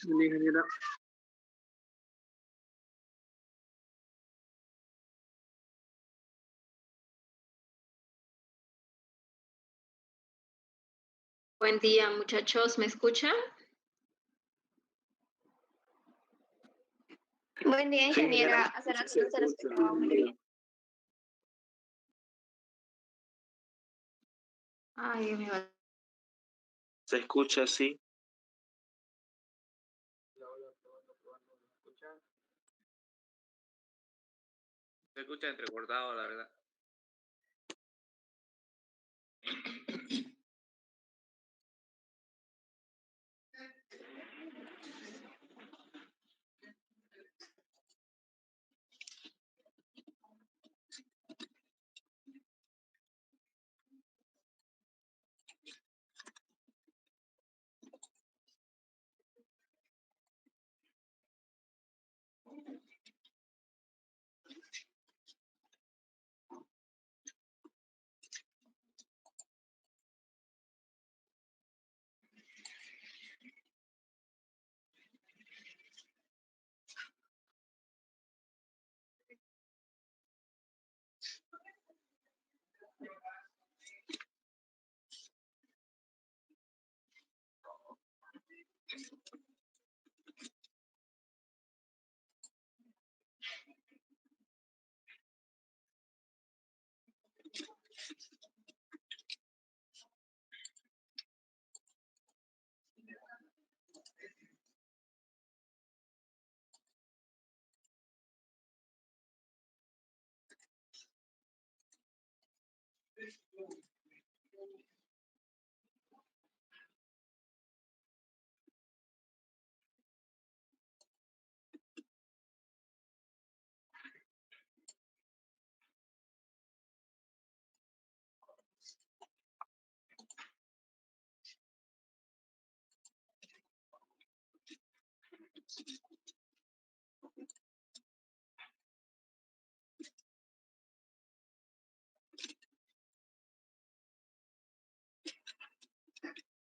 ingeniera. Buen día, muchachos, ¿me escuchan? Buen día, Sí, ingeniera. ingeniera. Hace rato no se lo escuchaba muy bien. Ay, me va. Se escucha así. Se escucha entrecortado, la verdad.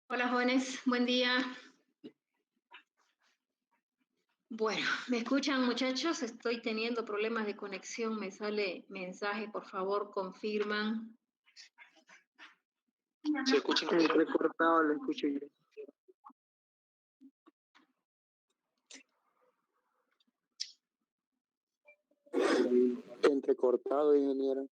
Hola, jóvenes, buen día. Bueno, ¿me escuchan, muchachos? Estoy teniendo problemas de conexión. Me sale mensaje, por favor, confirman. Se escucha entrecortado, lo escucho yo. Entrecortado, ingeniera.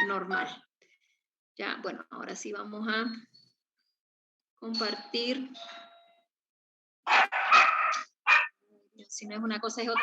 normal. Ya, bueno, ahora sí vamos a compartir. Si no es una cosa, es otra.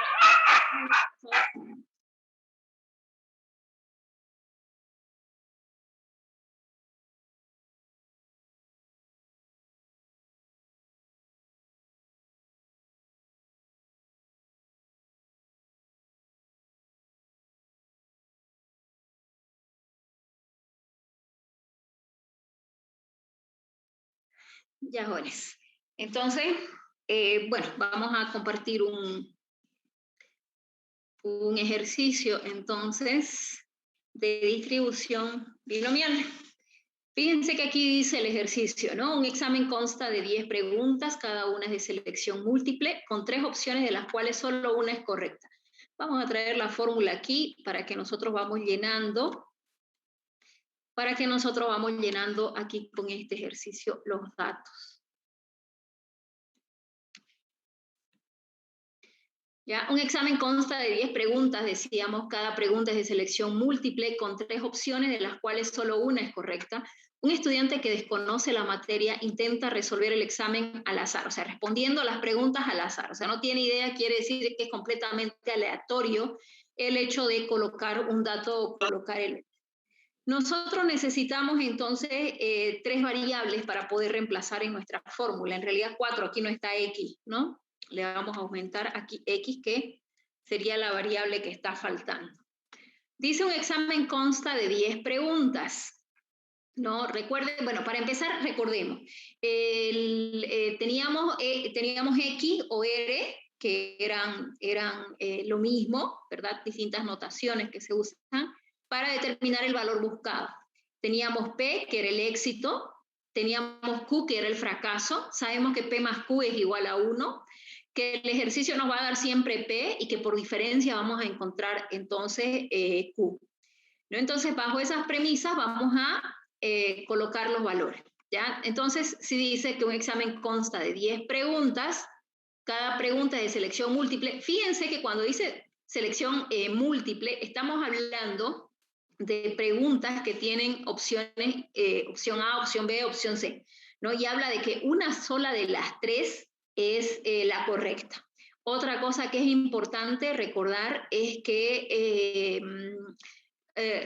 Ya, jóvenes. Entonces, bueno, vamos a compartir un ejercicio, entonces, de distribución binomial. Fíjense que aquí dice el ejercicio, ¿no? Un examen consta de 10 preguntas, cada una es de selección múltiple, con 3 opciones de las cuales solo una es correcta. Vamos a traer la fórmula aquí para que nosotros vamos llenando aquí con este ejercicio los datos. ¿Ya? Un examen consta de 10 preguntas, decíamos, cada pregunta es de selección múltiple con 3 opciones de las cuales solo una es correcta. Un estudiante que desconoce la materia intenta resolver el examen al azar, o sea, respondiendo a las preguntas al azar. O sea, no tiene idea, quiere decir que es completamente aleatorio el hecho de colocar un dato o colocar el... Nosotros necesitamos entonces 3 variables para poder reemplazar en nuestra fórmula. En realidad 4, aquí no está X, ¿no? Le vamos a aumentar aquí X, que sería la variable que está faltando. Dice un examen consta de 10 preguntas. ¿No? Recuerden, bueno, para empezar, recordemos. Teníamos X o R, que eran lo mismo, ¿verdad? Distintas notaciones que se usan para determinar el valor buscado. Teníamos P, que era el éxito. Teníamos Q, que era el fracaso. Sabemos que P más Q es igual a 1, que el ejercicio nos va a dar siempre P y que por diferencia vamos a encontrar entonces Q. ¿No? Entonces, bajo esas premisas vamos a colocar los valores. ¿Ya? Entonces, si dice que un examen consta de 10 preguntas, cada pregunta es de selección múltiple. Fíjense que cuando dice selección múltiple, estamos hablando de preguntas que tienen opciones, opción A, opción B, opción C, ¿no? Y habla de que una sola de las 3 es la correcta. Otra cosa que es importante recordar es que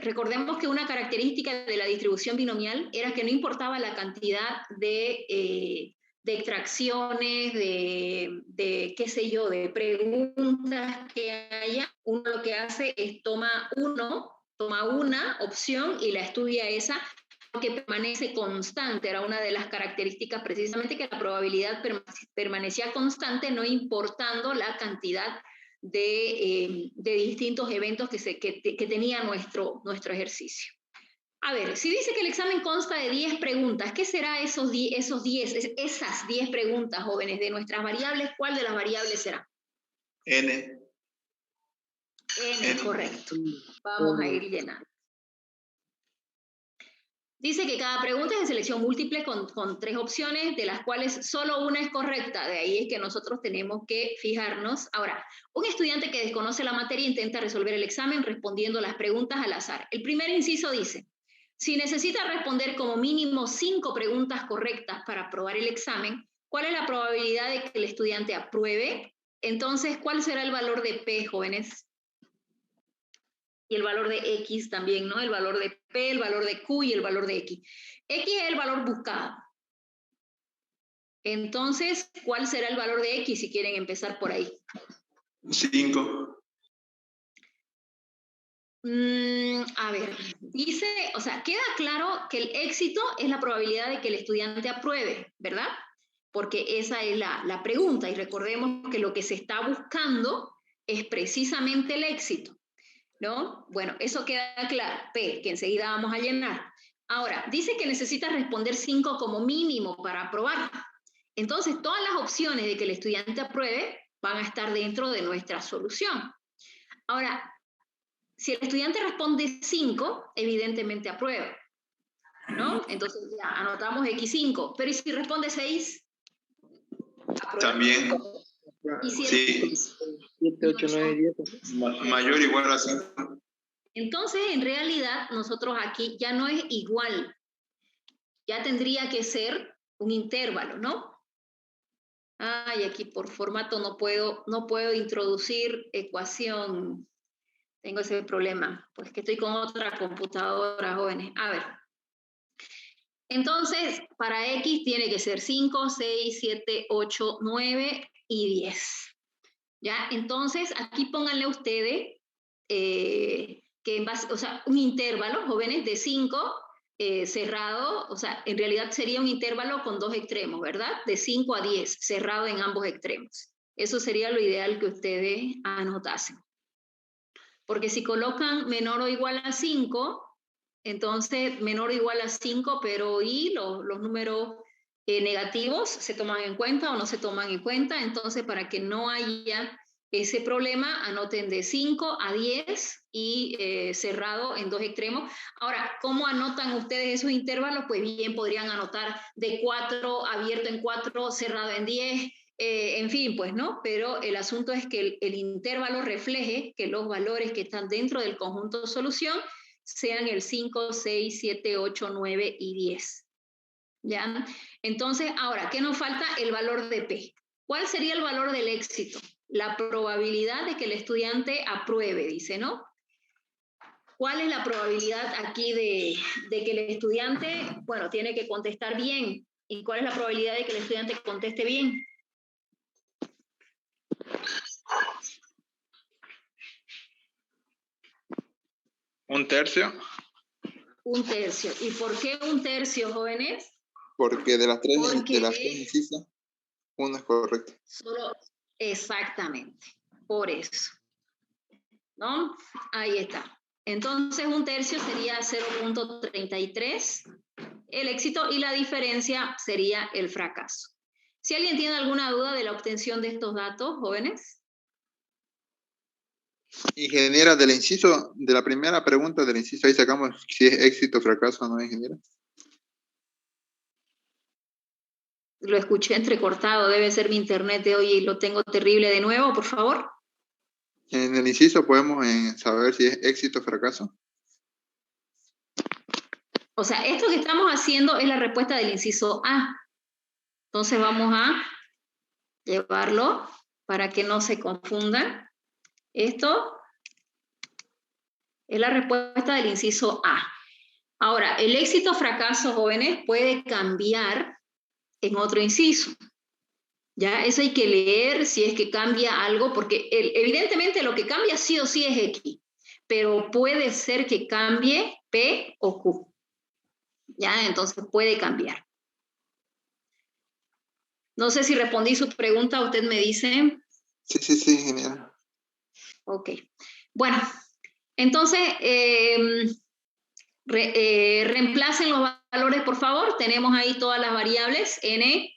recordemos que una característica de la distribución binomial era que no importaba la cantidad de extracciones, de qué sé yo, de preguntas que haya, uno lo que hace es toma una opción y la estudia esa, que permanece constante. Era una de las características precisamente, que la probabilidad permanecía constante, no importando la cantidad de distintos eventos que tenía nuestro ejercicio. A ver, si dice que el examen consta de 10 preguntas, ¿qué será esas 10 preguntas, jóvenes, de nuestras variables? ¿Cuál de las variables será? N. N, correcto. Vamos a ir llenando. Dice que cada pregunta es de selección múltiple con 3 opciones, de las cuales solo una es correcta. De ahí es que nosotros tenemos que fijarnos. Ahora, un estudiante que desconoce la materia intenta resolver el examen respondiendo las preguntas al azar. El primer inciso dice, si necesita responder como mínimo 5 preguntas correctas para aprobar el examen, ¿cuál es la probabilidad de que el estudiante apruebe? Entonces, ¿cuál será el valor de P, jóvenes? Y el valor de X también, ¿no? El valor de P, el valor de Q y el valor de X. X es el valor buscado. Entonces, ¿cuál será el valor de X si quieren empezar por ahí? 5. A ver, dice, o sea, queda claro que el éxito es la probabilidad de que el estudiante apruebe, ¿verdad? Porque esa es la pregunta, y recordemos que lo que se está buscando es precisamente el éxito, ¿no? Bueno, eso queda claro. P, que enseguida vamos a llenar. Ahora, dice que necesita responder 5 como mínimo para aprobar. Entonces, todas las opciones de que el estudiante apruebe van a estar dentro de nuestra solución. Ahora, si el estudiante responde 5, evidentemente aprueba, ¿no? Entonces ya anotamos X5. Pero ¿y si responde 6? Aprueba. También. ¿Y si Sí. 7, 8, 9, 10. Mayor o igual a 5. Entonces, en realidad, nosotros aquí ya no es igual. Ya tendría que ser un intervalo, ¿no? Ay, aquí por formato no puedo introducir ecuación. Tengo ese problema, pues que estoy con otra computadora, jóvenes. A ver. Entonces, para X tiene que ser 5, 6, 7, 8, 9 y 10. ¿Ya? Entonces, aquí pónganle ustedes que en base, o sea, un intervalo, jóvenes, de 5 cerrado, o sea, en realidad sería un intervalo con dos extremos, ¿verdad? De 5 a 10, cerrado en ambos extremos. Eso sería lo ideal que ustedes anotasen. Porque si colocan menor o igual a 5, entonces menor o igual a 5, pero y los números negativos se toman en cuenta o no se toman en cuenta. Entonces, para que no haya ese problema, anoten de 5 a 10 y cerrado en dos extremos. Ahora, ¿cómo anotan ustedes esos intervalos? Pues bien, podrían anotar de 4, abierto en 4, cerrado en 10, en fin, pues no, pero el asunto es que el intervalo refleje que los valores que están dentro del conjunto solución sean el 5, 6, 7, 8, 9 y 10. ¿Ya? Entonces, ahora, ¿qué nos falta? El valor de P. ¿Cuál sería el valor del éxito? La probabilidad de que el estudiante apruebe, dice, ¿no? ¿Cuál es la probabilidad aquí de que el estudiante, bueno, tiene que contestar bien? ¿Y cuál es la probabilidad de que el estudiante conteste bien? ¿Un tercio? Un tercio. ¿Y por qué un tercio, jóvenes? Porque de las tres Porque incisas, uno es correcto. solo, exactamente, por eso. ¿No? Ahí está. Entonces, un tercio sería 0.33 el éxito y la diferencia sería el fracaso. Si alguien tiene alguna duda de la obtención de estos datos, jóvenes. Ingeniera, del inciso, de la primera pregunta del inciso, ahí sacamos si es éxito o fracaso, ¿no, ingeniera? Lo escuché entrecortado, debe ser mi internet de hoy y lo tengo terrible de nuevo, por favor. En el inciso podemos saber si es éxito o fracaso. O sea, esto que estamos haciendo es la respuesta del inciso A. Entonces vamos a llevarlo para que no se confundan. Esto es la respuesta del inciso A. Ahora, el éxito o fracaso, jóvenes, puede cambiar en otro inciso. Ya, eso hay que leer si es que cambia algo, porque evidentemente lo que cambia sí o sí es X, pero puede ser que cambie P o Q. Ya, entonces puede cambiar. No sé si respondí su pregunta, usted me dice. Sí, ingeniera. Ok. Bueno, entonces, reemplacen los valores, por favor. Tenemos ahí todas las variables. N,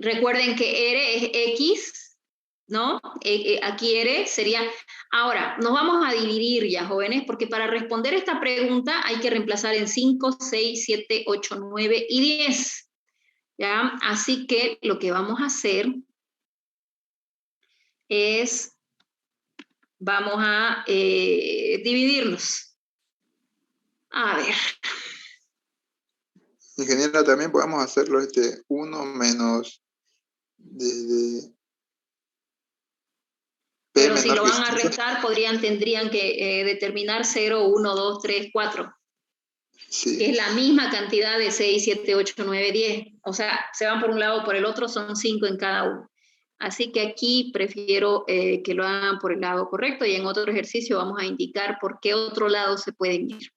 recuerden que R es X, ¿no? Aquí R sería... Ahora, nos vamos a dividir ya, jóvenes, porque para responder esta pregunta hay que reemplazar en 5, 6, 7, 8, 9 y 10. ¿Ya? Así que lo que vamos a hacer es, vamos a dividirnos. A ver. Ingeniera, también podemos hacerlo 1 menos de P Pero si menor lo que van a 5. restar, tendrían que determinar 0, 1, 2, 3, 4. Sí. Que es la misma cantidad de 6, 7, 8, 9, 10. O sea, se van por un lado o por el otro, son 5 en cada uno. Así que aquí prefiero que lo hagan por el lado correcto y en otro ejercicio vamos a indicar por qué otro lado se pueden ir.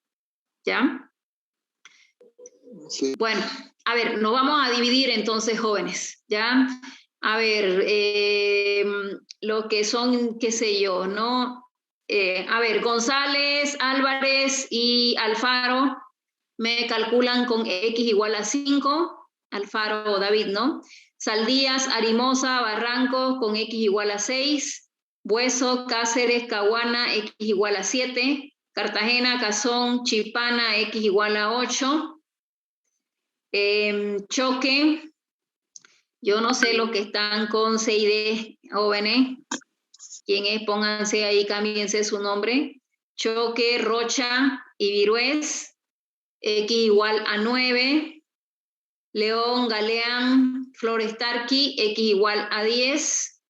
¿Ya? Sí. Bueno, a ver, nos vamos a dividir entonces, jóvenes. ¿Ya? A ver, lo que son, qué sé yo, ¿no? A ver, González, Álvarez y Alfaro me calculan con X igual a 5, Alfaro o David, ¿no? Saldías, Arimosa, Barranco con X igual a 6, Bueso, Cáceres, Caguana, X igual a 7, Cartagena, Cazón, Chipana, X igual a 8, Choque, yo no sé los que están con C y D, jóvenes, ¿quién es? Pónganse ahí, cámbiense su nombre. Choque, Rocha y Virués, X igual a 9. León, Galeán, Flores Tarqui, X igual a 10.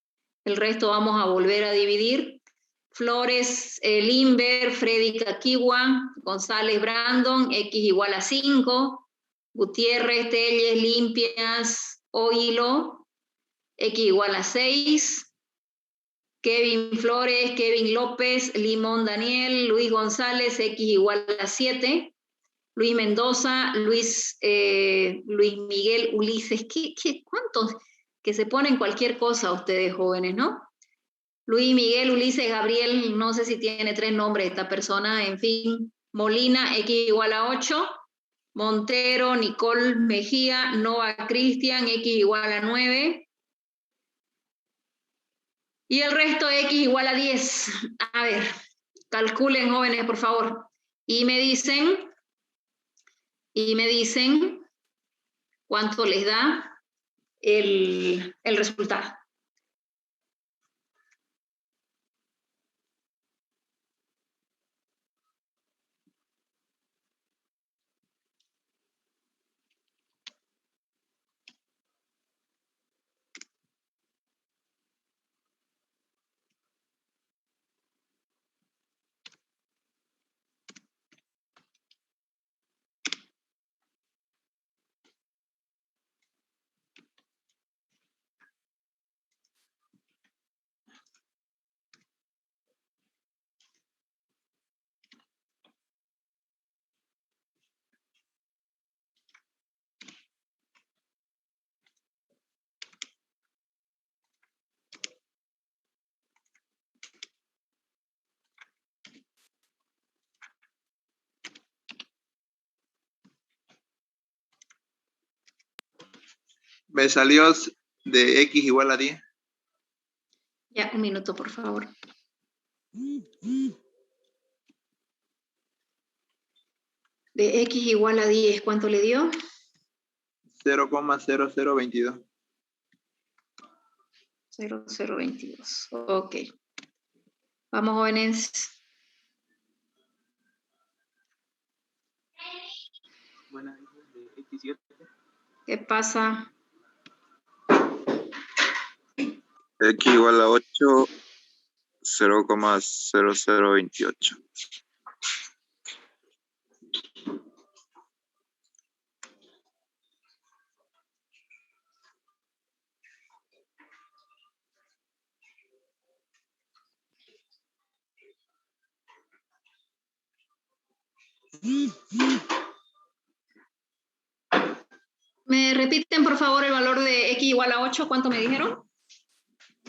El resto vamos a volver a dividir. Flores, Limber, Freddy Caquigua, González Brandon, X igual a 5. Gutiérrez, Telles, Limpias, Oilo, X igual a 6. Kevin Flores, Kevin López, Limón Daniel, Luis González, X igual a 7. Luis Mendoza, Luis Miguel Ulises. ¿Cuántos? Que se ponen cualquier cosa ustedes jóvenes, ¿no? Luis Miguel Ulises Gabriel, no sé si tiene 3 nombres esta persona, en fin. Molina, X igual a 8. Montero, Nicole Mejía, Nova Cristian, X igual a 9. Y el resto X igual a 10. A ver, calculen jóvenes, por favor. Y me dicen cuánto les da el resultado. Me salió de X igual a 10. Ya, un minuto, por favor. De X igual a 10, ¿cuánto le dio? 0,0022. 0022. Ok. Vamos, jóvenes. ¿Qué pasa? X igual a 8, 0,0028. ¿Me repiten, por favor, el valor de X igual a 8? ¿Cuánto me dijeron?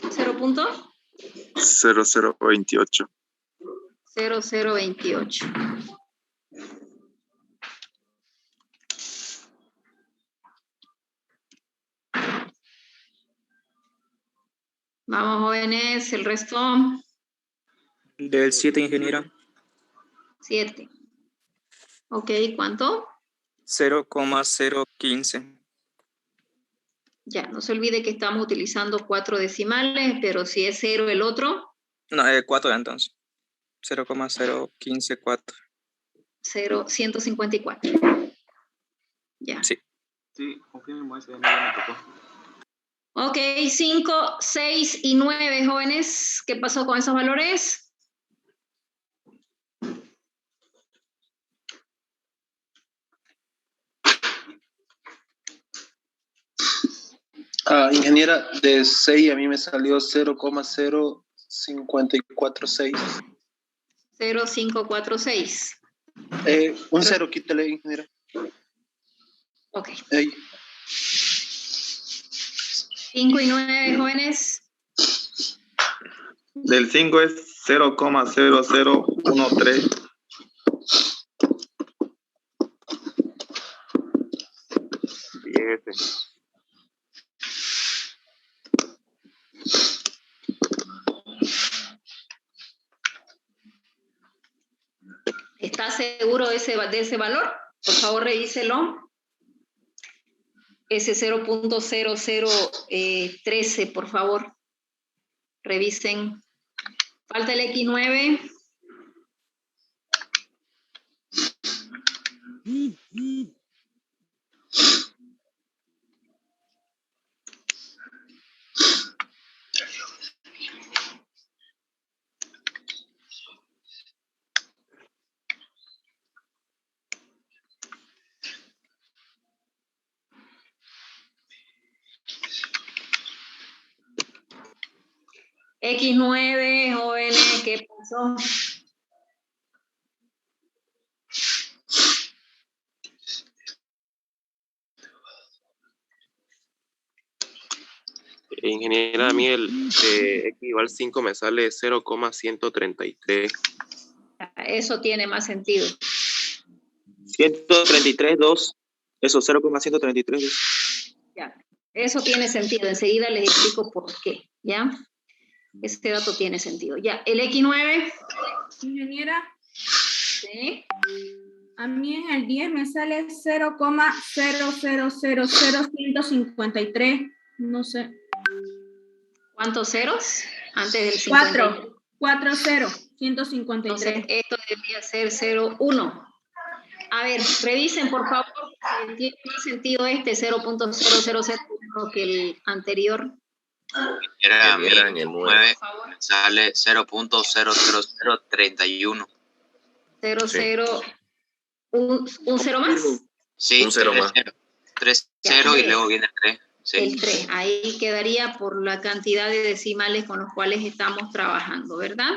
¿0 punto? 0028. 0028. Vamos, jóvenes, el resto. Del 7, ingeniera. 7. Ok, ¿cuánto? 0,015. Ya, no se olvide que estamos utilizando 4 decimales, pero si es 0 el otro. No, 4 entonces. 0,0154. 154. Ya. Sí. Sí, confirmo ese, no me tocó. Ok, 5, 6 y 9, jóvenes. ¿Qué pasó con esos valores? Ingeniera, de 6 a mí me salió 0,0546. 0546. Un 0, quítale, ingeniera. Ok. Ahí. 5 y 9, jóvenes. Del 5 es 0,0013. ¿Está seguro de ese valor? Por favor, revíselo. Ese 0.0013, por favor. Revisen. Falta el X9. X9, jóvenes, ¿qué pasó? Ingeniera, a mí el de X igual 5 me sale 0,133. Eso tiene más sentido. 133.2. Eso, 0,133. Ya. Eso tiene sentido. Enseguida les explico por qué. ¿Ya? Este dato tiene sentido. Ya. El X9. Ingeniera, ¿Sí? a mí en el 10 me sale 0,0000153. No sé. ¿Cuántos ceros? Antes del 50. 153. Entonces, esto debería ser 0,1. A ver, revisen por favor. ¿Tiene más sentido este 0.0001 que el anterior? Era mi en el 9, me sale 0.00031. 00, ¿un cero más? Sí, Un cero más. 3 Ya, 0 y tres. luego viene el 3. Sí. El 3, ahí quedaría por la cantidad de decimales con los cuales estamos trabajando, ¿verdad?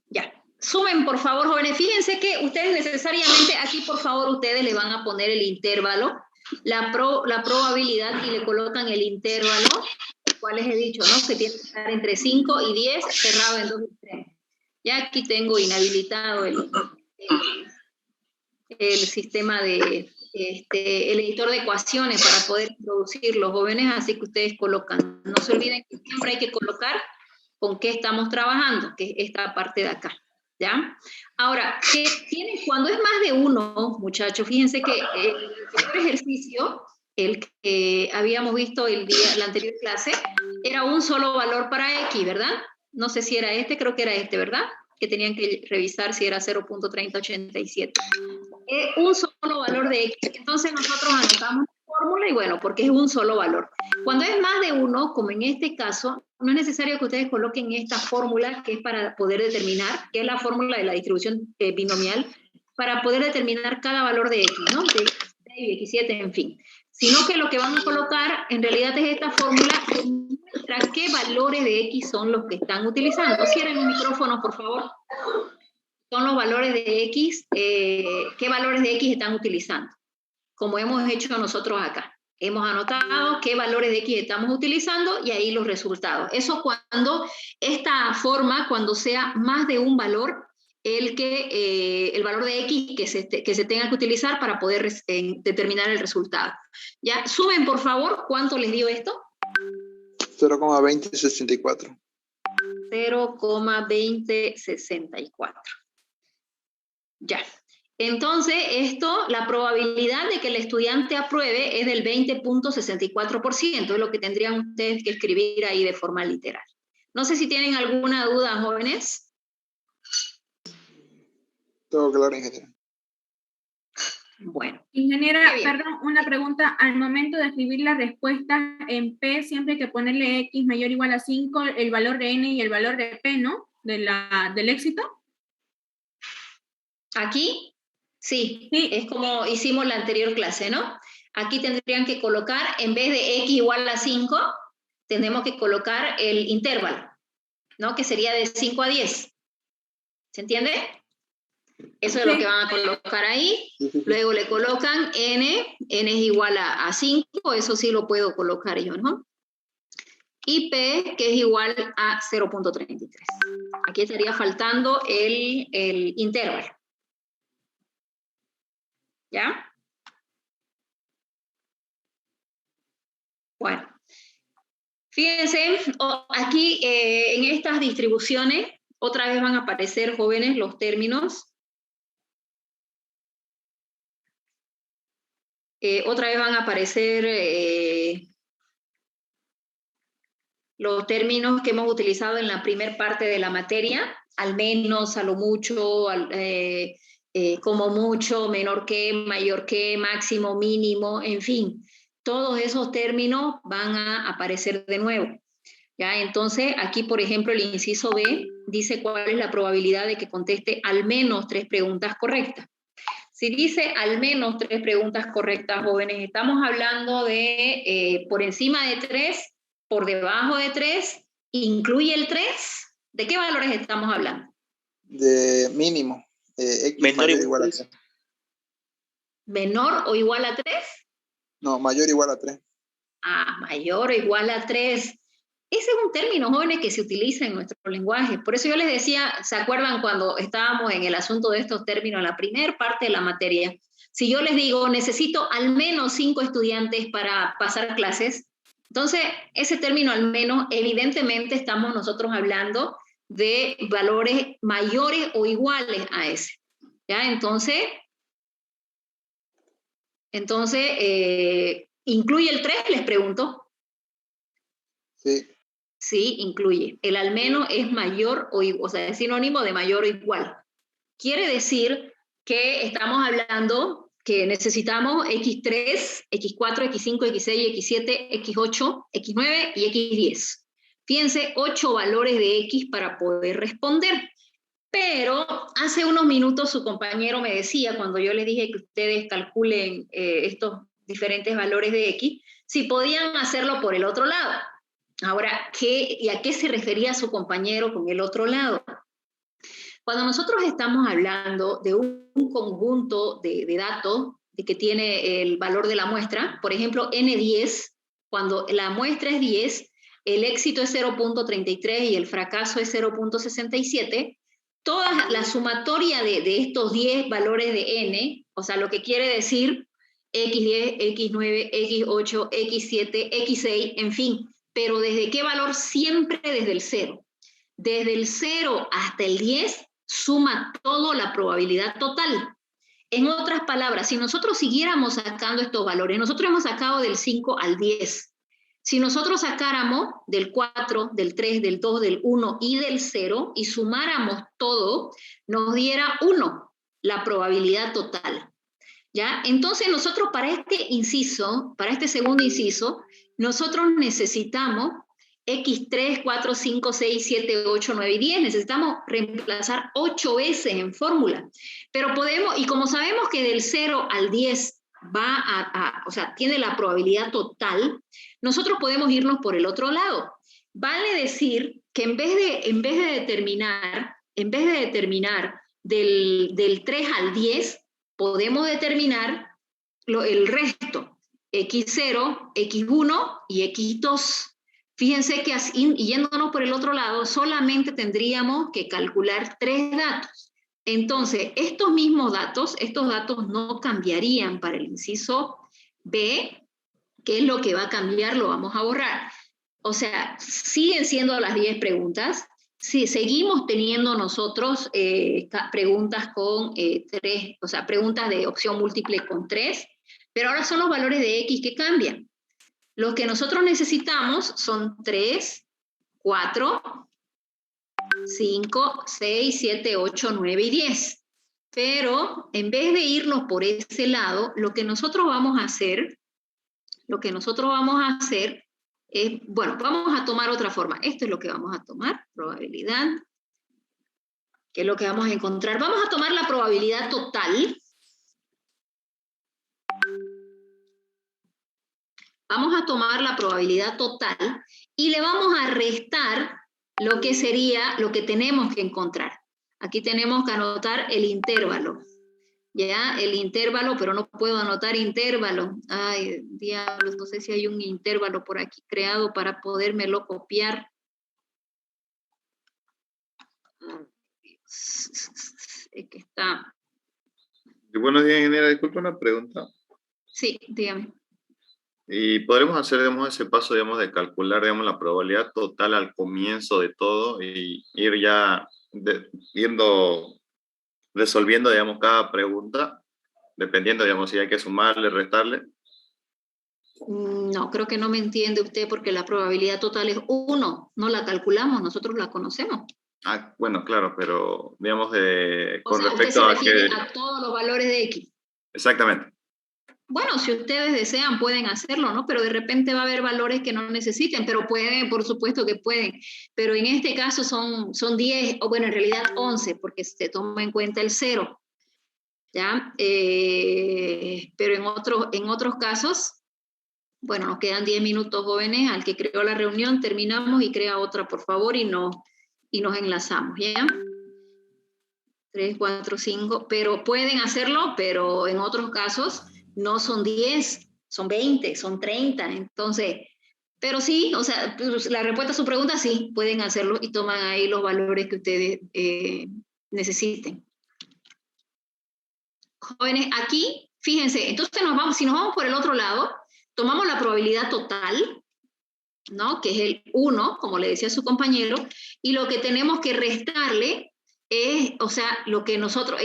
Ya. Sumen, por favor, jóvenes. Fíjense que ustedes necesariamente, aquí, por favor, ustedes le van a poner el intervalo, la probabilidad y le colocan el intervalo, cuál les he dicho, ¿no? Que tiene que estar entre 5 y 10, cerrado en 2 extremos. Ya aquí tengo inhabilitado el sistema de... el editor de ecuaciones para poder introducir los jóvenes, así que ustedes colocan. No se olviden que siempre hay que colocar con qué estamos trabajando, que es esta parte de acá, ¿ya? Ahora, cuando es más de uno, muchachos, fíjense que el primer ejercicio, el que habíamos visto la anterior clase, era un solo valor para X, ¿verdad? No sé si era este, creo que era este, ¿verdad? Que tenían que revisar si era 0.3087. Un solo valor de X. Entonces nosotros anotamos la fórmula y bueno, porque es un solo valor. Cuando es más de uno, como en este caso, no es necesario que ustedes coloquen esta fórmula que es para poder determinar, que es la fórmula de la distribución binomial, para poder determinar cada valor de X, ¿no? De X6 y X7, en fin. Sino que lo que van a colocar en realidad es esta fórmula que muestra qué valores de X son los que están utilizando. Cierren los micrófonos, por favor. Son los valores de X, qué valores de X están utilizando, como hemos hecho nosotros acá. Hemos anotado qué valores de X estamos utilizando y ahí los resultados. Eso cuando esta forma, cuando sea más de un valor, el valor de X que se tenga que utilizar para poder determinar el resultado. Ya, sumen por favor, ¿cuánto les dio esto? 0,2064. 0,2064. Ya. Entonces, la probabilidad de que el estudiante apruebe es del 20.64%, es lo que tendrían ustedes que escribir ahí de forma literal. No sé si tienen alguna duda, jóvenes. Todo claro, ingeniero. Bueno. Ingeniera, perdón, una pregunta. Al momento de escribir la respuesta en P, siempre hay que ponerle X mayor o igual a 5, el valor de N y el valor de P, ¿no? Del éxito. Aquí, sí, es como hicimos la anterior clase, ¿no? Aquí tendrían que colocar, en vez de X igual a 5, tenemos que colocar el intervalo, ¿no? Que sería de 5 a 10. ¿Se entiende? Eso es lo que van a colocar ahí. Luego le colocan N es igual a 5, eso sí lo puedo colocar yo, ¿no? Y P, que es igual a 0.33. Aquí estaría faltando el intervalo. ¿Ya? Bueno. Fíjense, aquí en estas distribuciones, otra vez van a aparecer, jóvenes, los términos. Otra vez van a aparecer los términos que hemos utilizado en la primera parte de la materia, al menos, a lo mucho, como mucho, menor que, mayor que, máximo, mínimo, en fin. Todos esos términos van a aparecer de nuevo. ¿Ya? Entonces, aquí, por ejemplo, el inciso B dice cuál es la probabilidad de que conteste al menos 3 preguntas correctas. Si dice al menos 3 preguntas correctas, jóvenes, estamos hablando de por encima de 3, por debajo de 3, incluye el 3. ¿De qué valores estamos hablando? De mínimo. X Menor mayor o igual igual a a 3. ¿Menor o igual a 3? No, mayor o igual a 3. Ah, mayor o igual a 3. Ese es un término, jóvenes, que se utiliza en nuestro lenguaje. Por eso yo les decía, ¿se acuerdan cuando estábamos en el asunto de estos términos, en la primera parte de la materia? Si yo les digo, necesito al menos 5 estudiantes para pasar clases, entonces ese término al menos, evidentemente estamos nosotros hablando de valores mayores o iguales a ese. ¿Ya? Entonces, ¿incluye el 3? Les pregunto. Sí. Sí, incluye. El al menos es mayor o sea, es sinónimo de mayor o igual. Quiere decir que estamos hablando que necesitamos X3, X4, X5, X6, X7, X8, X9 y X10. Fíjense, 8 valores de X para poder responder. Pero hace unos minutos su compañero me decía, cuando yo les dije que ustedes calculen estos diferentes valores de X, si podían hacerlo por el otro lado. Ahora, ¿y a qué se refería su compañero con el otro lado? Cuando nosotros estamos hablando de un conjunto de datos de que tiene el valor de la muestra, por ejemplo, N10, cuando la muestra es 10, el éxito es 0.33 y el fracaso es 0.67, toda la sumatoria de estos 10 valores de N, o sea, lo que quiere decir X10, X9, X8, X7, X6, en fin, pero ¿desde qué valor? Siempre desde el 0. Desde el 0 hasta el 10 suma todo la probabilidad total. En otras palabras, si nosotros siguiéramos sacando estos valores, nosotros hemos sacado del 5 al 10. Si nosotros sacáramos del 4, del 3, del 2, del 1 y del 0 y sumáramos todo, nos diera 1, la probabilidad total. ¿Ya? Entonces nosotros para este inciso, para este segundo inciso, nosotros necesitamos X3, 4, 5, 6, 7, 8, 9 y 10. Necesitamos reemplazar 8 veces en fórmula. Pero podemos, y como sabemos que del 0 al 10 o sea, tiene la probabilidad total, nosotros podemos irnos por el otro lado. Vale decir que en vez de determinar del 3 al 10, podemos determinar el resto, X0, X1 y X2. Fíjense que yéndonos por el otro lado, solamente tendríamos que calcular 3 datos. Entonces, estos mismos datos, estos datos no cambiarían para el inciso B. ¿Qué es lo que va a cambiar? Lo vamos a borrar. O sea, siguen siendo las 10 preguntas. Sí, seguimos teniendo nosotros preguntas con 3, o sea, preguntas de opción múltiple con 3, pero ahora son los valores de X que cambian. Los que nosotros necesitamos son 3, 4, 5, 6, 7, 8, 9 y 10. Pero en vez de irnos por ese lado, lo que nosotros vamos a hacer es, bueno, vamos a tomar otra forma. Esto es lo que vamos a tomar, probabilidad. ¿Qué es lo que vamos a encontrar? Vamos a tomar la probabilidad total. Vamos a tomar la probabilidad total y le vamos a restar lo que sería lo que tenemos que encontrar. Aquí tenemos que anotar el intervalo. Ya, el intervalo, pero no puedo anotar intervalo. Ay, diablos, no sé si hay un intervalo por aquí creado para podérmelo copiar. Es que está... Buenos días, ingeniera. Disculpe una pregunta. Sí, dígame. ¿Y podremos hacer, digamos, ese paso, digamos, de calcular, digamos, la probabilidad total al comienzo de todo y ir ya resolviendo, digamos, cada pregunta, dependiendo, digamos, si hay que sumarle, restarle? No, creo que no me entiende usted porque la probabilidad total es 1, no la calculamos, nosotros la conocemos. Bueno, claro, pero digamos O con sea, usted respecto se a refiere que... a todos los valores de X. Exactamente. Bueno, si ustedes desean, pueden hacerlo, ¿no? Pero de repente va a haber valores que no necesiten, pero pueden, por supuesto que pueden. Pero en este caso son 10, o bueno, en realidad 11, porque se toma en cuenta el 0. ¿Ya? Pero en otros casos, bueno, nos quedan 10 minutos, jóvenes. Al que creó la reunión, terminamos y crea otra, por favor, y nos enlazamos, ¿ya? 3, 4, 5, pero pueden hacerlo, pero en otros casos no son 10, son 20, son 30, entonces, pero sí, o sea, la respuesta a su pregunta, sí, pueden hacerlo y toman ahí los valores que ustedes necesiten. Jóvenes, aquí, fíjense, entonces si nos vamos por el otro lado, tomamos la probabilidad total, ¿no? Que es el 1, como le decía su compañero, y lo que tenemos que restarle es, o sea, lo que nosotros,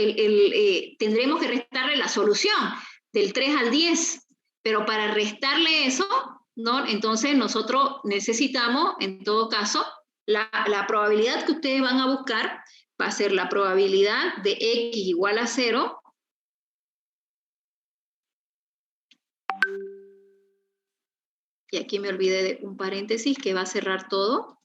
tendremos que restarle la solución del 3 al 10, pero para restarle eso, ¿no? Entonces nosotros necesitamos, en todo caso, la probabilidad que ustedes van a buscar va a ser la probabilidad de X igual a 0 y aquí me olvidé de un paréntesis que va a cerrar todo,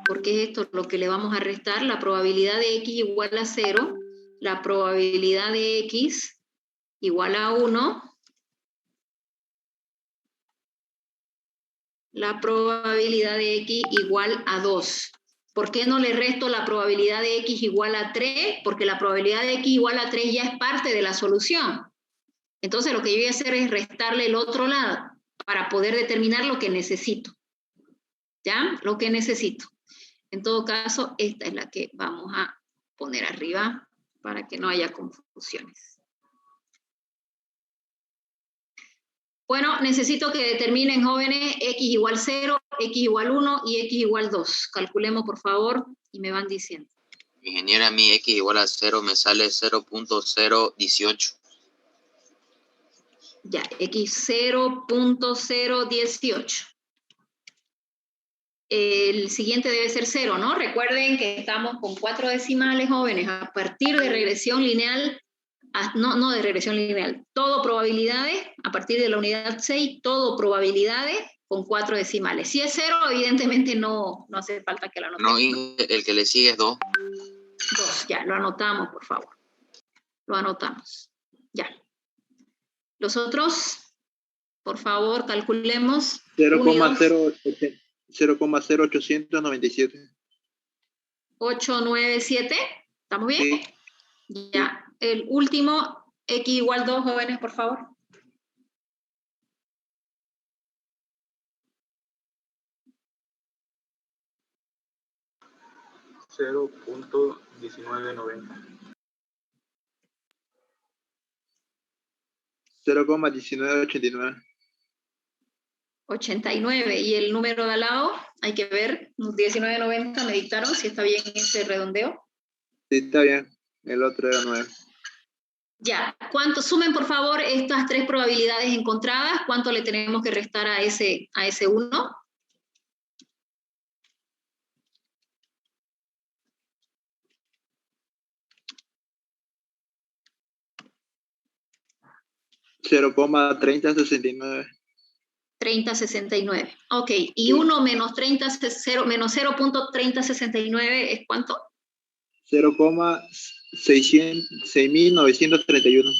porque es esto lo que le vamos a restar, la probabilidad de X igual a 0, la probabilidad de X igual a 1, la probabilidad de X igual a 2. ¿Por qué no le resto la probabilidad de X igual a 3? Porque la probabilidad de X igual a 3 ya es parte de la solución. Entonces lo que yo voy a hacer es restarle el otro lado para poder determinar lo que necesito. ¿Ya? Lo que necesito. En todo caso, esta es la que vamos a poner arriba para que no haya confusiones. Bueno, necesito que determinen, jóvenes, X igual 0, X igual 1 y X igual 2. Calculemos, por favor, y me van diciendo. Ingeniera, mi X igual a 0 me sale 0.018. Ya, X 0.018. El siguiente debe ser 0, ¿no? Recuerden que estamos con 4 decimales, jóvenes. A partir de regresión lineal, no de regresión lineal, todo probabilidades, a partir de la unidad 6, todo probabilidades con 4 decimales. Si es 0, evidentemente no hace falta que lo anotemos. No, el que le sigue es 2. 2, ya, lo anotamos, por favor. Lo anotamos, ya. Los otros, por favor, calculemos. 0,0897. 897, ¿estamos bien? Sí. Ya, el último, X igual 2, jóvenes, por favor. $0.1990. 0,1989. 89, y el número de al lado, hay que ver, 1990, me dictaron si está bien ese redondeo. Sí, está bien. El otro era 9. Ya, ¿cuánto? Sumen por favor estas 3 probabilidades encontradas, ¿cuánto le tenemos que restar a ese 1? $0,3069. 3069. Ok, y 1 menos 0.3069 es ¿cuánto? 6.931.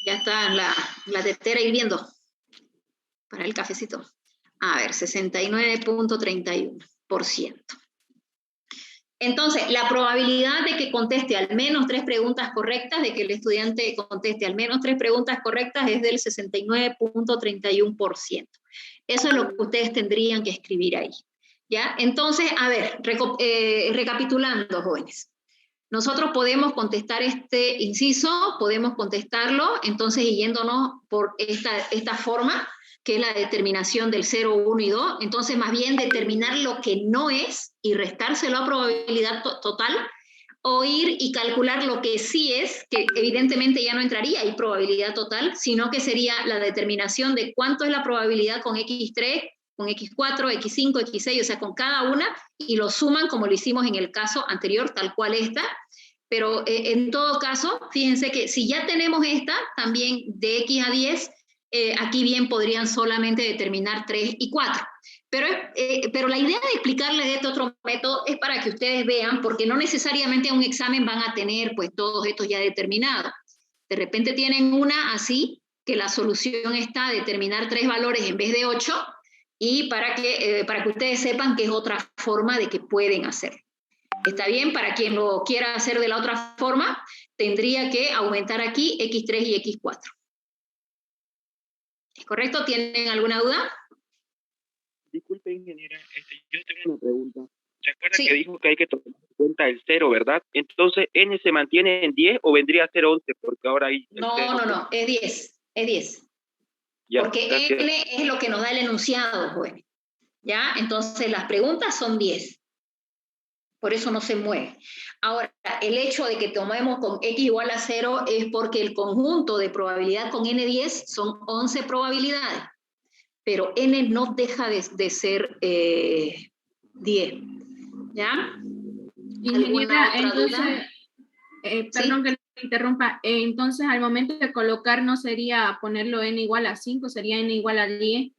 Ya está la tetera hirviendo para el cafecito. A ver, 69.31%. Entonces, la probabilidad de que conteste al menos 3 preguntas correctas, de que el estudiante conteste al menos 3 preguntas correctas es del 69.31%. Eso es lo que ustedes tendrían que escribir ahí. ¿Ya? Entonces, a ver, recapitulando, jóvenes. Nosotros podemos contestar este inciso, podemos contestarlo, entonces yéndonos por esta forma, que es la determinación del 0, 1 y 2, entonces más bien determinar lo que no es y restárselo a probabilidad total, o ir y calcular lo que sí es, que evidentemente ya no entraría ahí probabilidad total, sino que sería la determinación de cuánto es la probabilidad con X3 con X4, X5, X6, o sea, con cada una, y lo suman como lo hicimos en el caso anterior, tal cual esta. Pero en todo caso, fíjense que si ya tenemos esta, también de X a 10, aquí bien podrían solamente determinar 3 y 4. Pero la idea de explicarles este otro método es para que ustedes vean, porque no necesariamente en un examen van a tener pues todos estos ya determinados. De repente tienen una así, que la solución está a determinar 3 valores en vez de 8, y para que ustedes sepan que es otra forma de que pueden hacerlo. Está bien, para quien lo quiera hacer de la otra forma, tendría que aumentar aquí X3 y X4. ¿Es correcto? ¿Tienen alguna duda? Disculpe, ingeniera, yo tengo una pregunta. ¿Se acuerda Sí. que dijo que hay que tomar en cuenta el 0, verdad? Entonces, ¿n se mantiene en 10 o vendría a ser 11? Porque ahora hay... No, es 10, es 10. Ya, Porque gracias. N es lo que nos da el enunciado, jóvenes. ¿Ya? Entonces, las preguntas son 10. Por eso no se mueve. Ahora, el hecho de que tomemos con X igual a 0 es porque el conjunto de probabilidad con N10 son 11 probabilidades. Pero N no deja de ser 10. ¿Ya? Ingeniera, ¿Alguna otra duda? entonces, perdón que le interrumpa, entonces al momento de colocar no sería ponerlo n igual a 5, sería n igual a 10.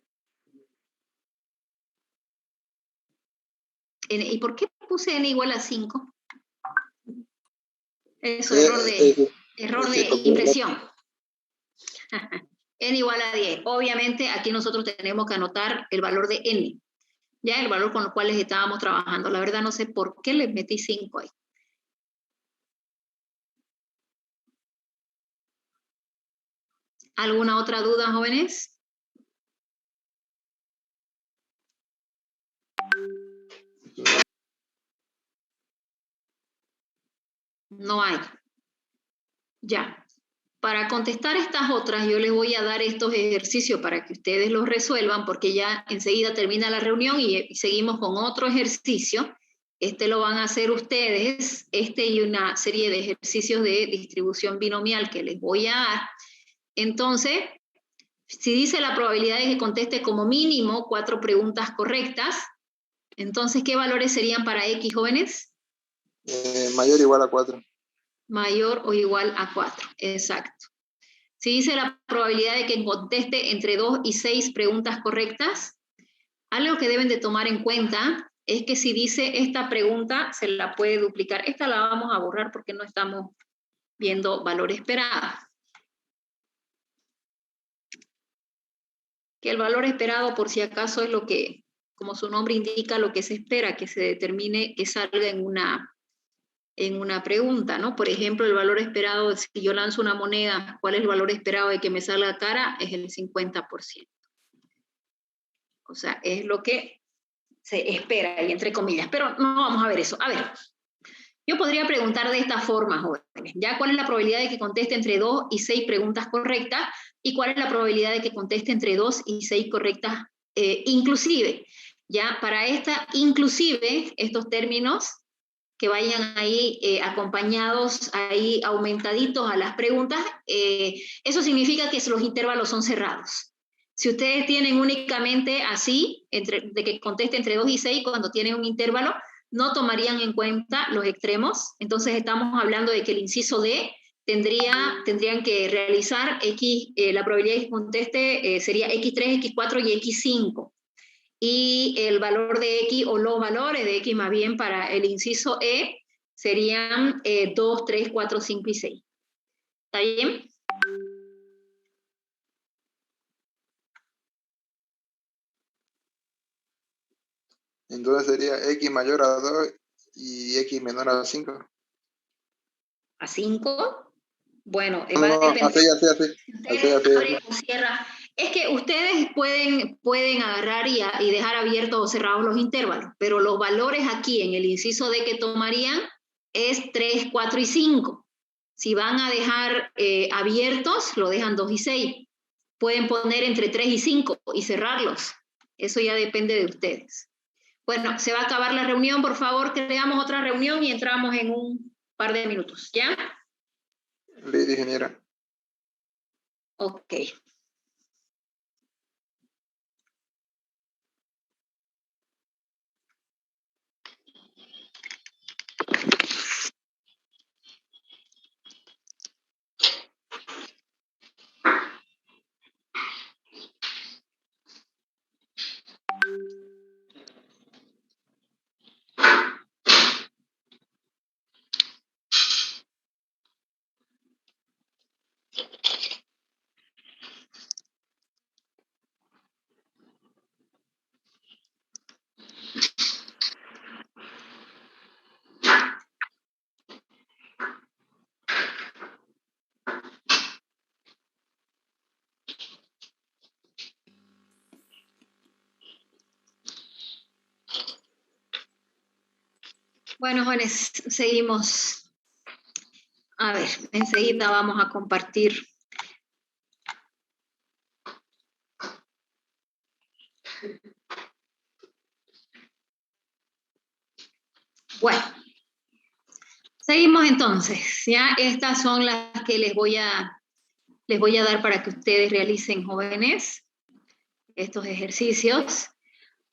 ¿Y por qué puse N igual a 5? Eso, error de impresión. N igual a 10. Obviamente aquí nosotros tenemos que anotar el valor de N. Ya el valor con el cual estábamos trabajando. La verdad no sé por qué les metí 5 ahí. ¿Alguna otra duda, jóvenes? No hay. Ya. Para contestar estas otras, yo les voy a dar estos ejercicios para que ustedes los resuelvan, porque ya enseguida termina la reunión y seguimos con otro ejercicio. Este lo van a hacer ustedes, y una serie de ejercicios de distribución binomial que les voy a dar. Entonces, si dice la probabilidad de que conteste como mínimo 4 preguntas correctas, entonces, ¿qué valores serían para X, jóvenes? Mayor o igual a 4. Mayor o igual a 4, exacto. Si dice la probabilidad de que conteste entre 2 y 6 preguntas correctas, algo que deben de tomar en cuenta es que si dice esta pregunta, se la puede duplicar. Esta la vamos a borrar porque no estamos viendo valor esperado. Que el valor esperado, por si acaso, es lo que, como su nombre indica, lo que se espera que se determine, que salga en una pregunta, ¿no? Por ejemplo, el valor esperado, si yo lanzo una moneda, ¿cuál es el valor esperado de que me salga cara? Es el 50%. O sea, es lo que se espera, y entre comillas. Pero no vamos a ver eso. A ver, yo podría preguntar de esta forma, jóvenes. ¿Ya cuál es la probabilidad de que conteste entre 2 y 6 preguntas correctas? ¿Y cuál es la probabilidad de que conteste entre 2 y 6 correctas inclusive? Ya, para esta inclusive, estos términos que vayan ahí acompañados, ahí aumentaditos a las preguntas, eso significa que los intervalos son cerrados. Si ustedes tienen únicamente así, de que conteste entre 2 y 6, cuando tienen un intervalo, no tomarían en cuenta los extremos. Entonces estamos hablando de que el inciso D tendrían que realizar X, la probabilidad de que conteste sería X3, X4 y X5. Y el valor de X, o los valores de X más bien para el inciso E, serían 2, 3, 4, 5 y 6. ¿Está bien? Entonces sería X mayor a 2 y X menor a 5. ¿A 5? Bueno, No, va a depender. Así. Cierra. Es que ustedes pueden agarrar y dejar abiertos o cerrados los intervalos, pero los valores aquí en el inciso D que tomarían es 3, 4 y 5. Si van a dejar abiertos, lo dejan 2 y 6. Pueden poner entre 3 y 5 y cerrarlos. Eso ya depende de ustedes. Bueno, se va a acabar la reunión. Por favor, creamos otra reunión y entramos en un par de minutos. ¿Ya? Listo, ingeniera. Ok. Bueno, jóvenes, seguimos. A ver, enseguida vamos a compartir. Bueno, seguimos entonces. Ya estas son las que les voy a dar para que ustedes realicen, jóvenes, estos ejercicios.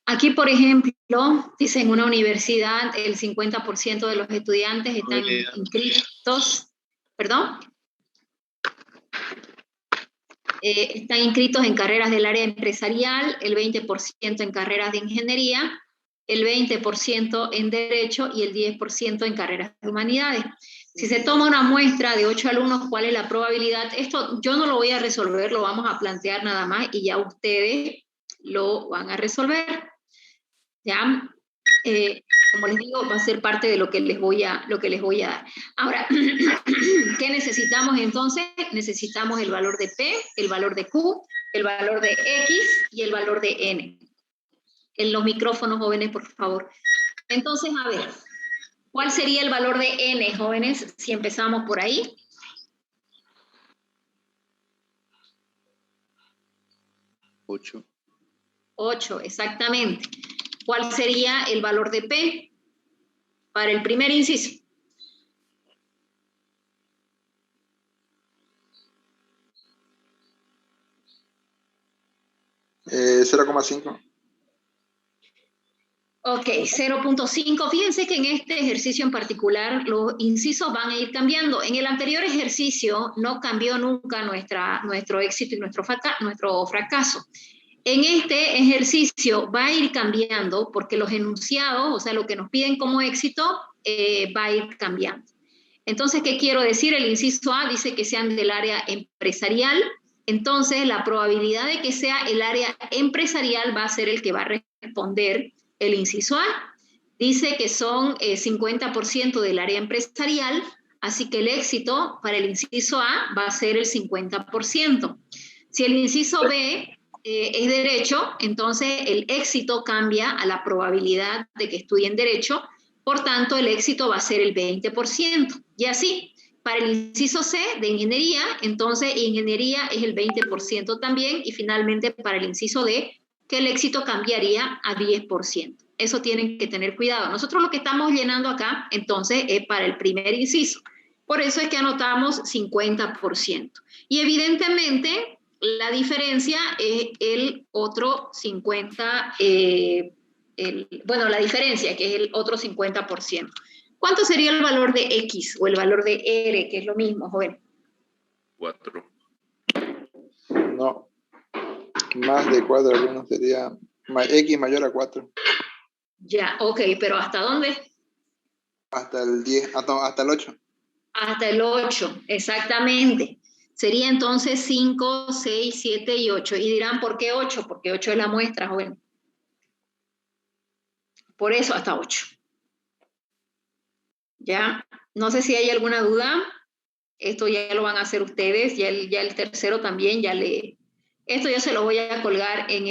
Aquí, por ejemplo, dice en una universidad el 50% de los estudiantes están inscritos, ¿perdón? Están inscritos en carreras del área empresarial, el 20% en carreras de ingeniería, el 20% en derecho y el 10% en carreras de humanidades. Si se toma una muestra de 8 alumnos, ¿cuál es la probabilidad? Esto yo no lo voy a resolver, lo vamos a plantear nada más y ya ustedes lo van a resolver. ¿Ya? Como les digo, va a ser parte de lo que les voy a dar. Ahora, ¿qué necesitamos entonces? Necesitamos el valor de P, el valor de Q, el valor de X y el valor de N. En los micrófonos, jóvenes, por favor. Entonces, a ver, ¿cuál sería el valor de N, jóvenes, si empezamos por ahí? 8. 8, exactamente. ¿Cuál sería el valor de P para el primer inciso? Eh, 0,5. Ok, 0.5. Fíjense que en este ejercicio en particular los incisos van a ir cambiando. En el anterior ejercicio no cambió nunca nuestro éxito y nuestro fracaso. En este ejercicio va a ir cambiando porque los enunciados, o sea, lo que nos piden como éxito, va a ir cambiando. Entonces, ¿qué quiero decir? El inciso A dice que sean del área empresarial. Entonces, la probabilidad de que sea el área empresarial va a ser el que va a responder el inciso A. Dice que son 50% del área empresarial, así que el éxito para el inciso A va a ser el 50%. Si el inciso B es derecho, entonces el éxito cambia a la probabilidad de que estudien derecho, por tanto el éxito va a ser el 20%. Y así, para el inciso C de ingeniería, entonces ingeniería es el 20% también, y finalmente para el inciso D, que el éxito cambiaría a 10%. Eso tienen que tener cuidado. Nosotros lo que estamos llenando acá, entonces, es para el primer inciso. Por eso es que anotamos 50%. Y evidentemente, la diferencia es el otro 50%, la diferencia que es el otro 50%. ¿Cuánto sería el valor de X o el valor de R, que es lo mismo, joven? 4. No. Más de 4 algunos sería X mayor a 4. Ya, ok, pero ¿hasta dónde? Hasta el 10, hasta el 8. Hasta el 8, exactamente. Sería entonces 5, 6, 7 y 8. Y dirán, ¿por qué 8? Porque 8 es la muestra, joven. Por eso hasta 8. Ya, no sé si hay alguna duda. Esto ya lo van a hacer ustedes. Ya el tercero también, esto yo se lo voy a colgar en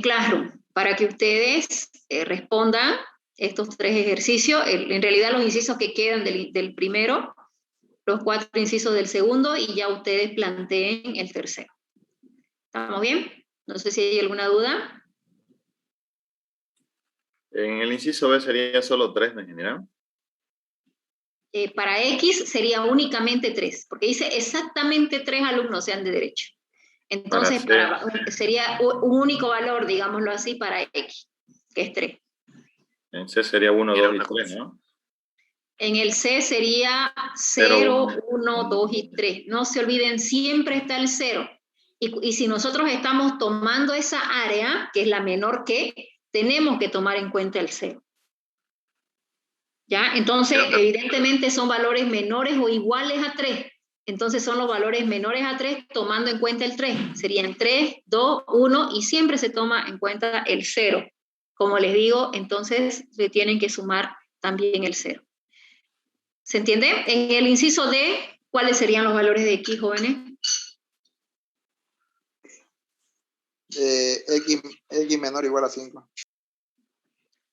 Classroom para que ustedes respondan estos 3 ejercicios. En realidad los incisos que quedan del primero, los 4 incisos del segundo, y ya ustedes planteen el tercero. ¿Estamos bien? No sé si hay alguna duda. En el inciso B sería solo 3, ¿no, ingeniero? Para X sería únicamente 3, porque dice exactamente 3 alumnos sean de derecho. Entonces sería un único valor, digámoslo así, para X, que es 3. En C sería 1, 2 y 3, ¿no? En el C sería 0, 1, 2 y 3. No se olviden, siempre está el 0. Y si nosotros estamos tomando esa área, que es la menor que, tenemos que tomar en cuenta el 0. ¿Ya? Entonces, evidentemente son valores menores o iguales a 3. Entonces son los valores menores a 3 tomando en cuenta el 3. Serían 3, 2, 1 y siempre se toma en cuenta el 0. Como les digo, entonces se tienen que sumar también el 0. ¿Se entiende? En el inciso D, ¿cuáles serían los valores de X, jóvenes? X menor o igual a 5.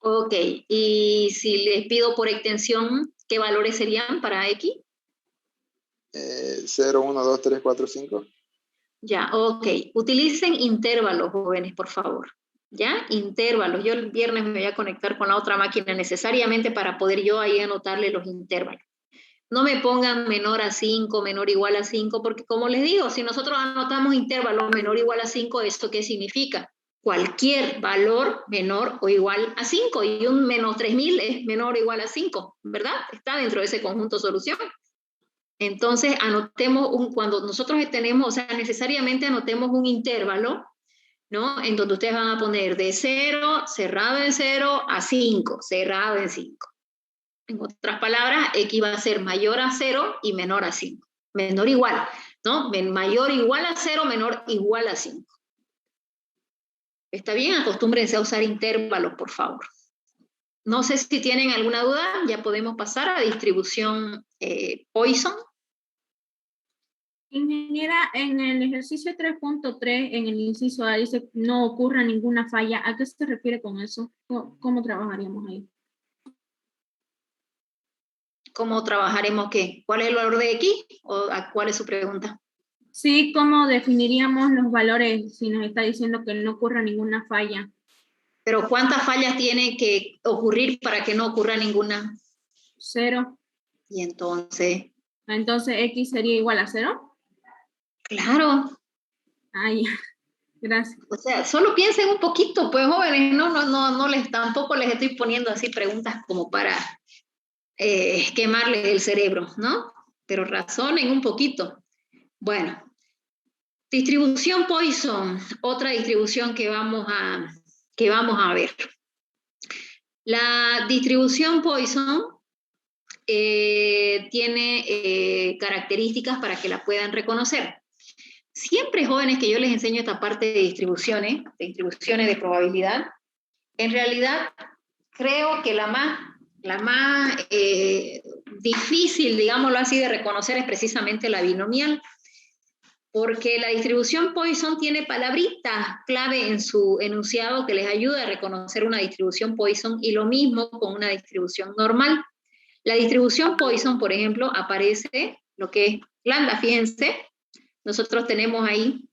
Ok, y si les pido por extensión, ¿qué valores serían para X? 0, 1, 2, 3, 4, 5. Ya, ok. Utilicen intervalos, jóvenes, por favor. ¿Ya? Intervalos. Yo el viernes me voy a conectar con la otra máquina necesariamente para poder yo ahí anotarle los intervalos. No me pongan menor a 5, menor igual a 5, porque como les digo, si nosotros anotamos intervalos menor igual a 5, ¿eso qué significa? Cualquier valor menor o igual a 5, y un menos 3000 es menor o igual a 5, ¿verdad? Está dentro de ese conjunto solución. Entonces, anotemos, cuando nosotros tenemos, o sea, necesariamente anotemos un intervalo, ¿no? En donde ustedes van a poner de 0, cerrado en 0, a 5, cerrado en 5. En otras palabras, X va a ser mayor a 0 y menor a 5. Menor igual, ¿no? Mayor igual a 0, menor igual a 5. ¿Está bien? Acostúmbrense a usar intervalos, por favor. No sé si tienen alguna duda, ya podemos pasar a distribución Poisson. Ingeniera, en el ejercicio 3.3, en el inciso A, dice no ocurra ninguna falla. ¿A qué se refiere con eso? ¿Cómo trabajaríamos ahí? ¿Cómo trabajaremos qué? ¿Cuál es el valor de X? ¿O cuál es su pregunta? Sí, ¿cómo definiríamos los valores si nos está diciendo que no ocurra ninguna falla? Pero ¿cuántas fallas tiene que ocurrir para que no ocurra ninguna? 0. Y entonces... Entonces, ¿X sería igual a 0? Claro. Ay, gracias. O sea, solo piensen un poquito, pues jóvenes, tampoco les estoy poniendo así preguntas como para quemarles el cerebro, ¿no? Pero razonen un poquito. Bueno, distribución Poisson, otra distribución que vamos a ver. La distribución Poisson tiene características para que la puedan reconocer. Siempre, jóvenes, que yo les enseño esta parte de distribuciones de probabilidad, en realidad creo que la más difícil, digámoslo así, de reconocer es precisamente la binomial, porque la distribución Poisson tiene palabritas clave en su enunciado que les ayuda a reconocer una distribución Poisson, y lo mismo con una distribución normal. La distribución Poisson, por ejemplo, aparece lo que es lambda, fíjense, nosotros tenemos ahí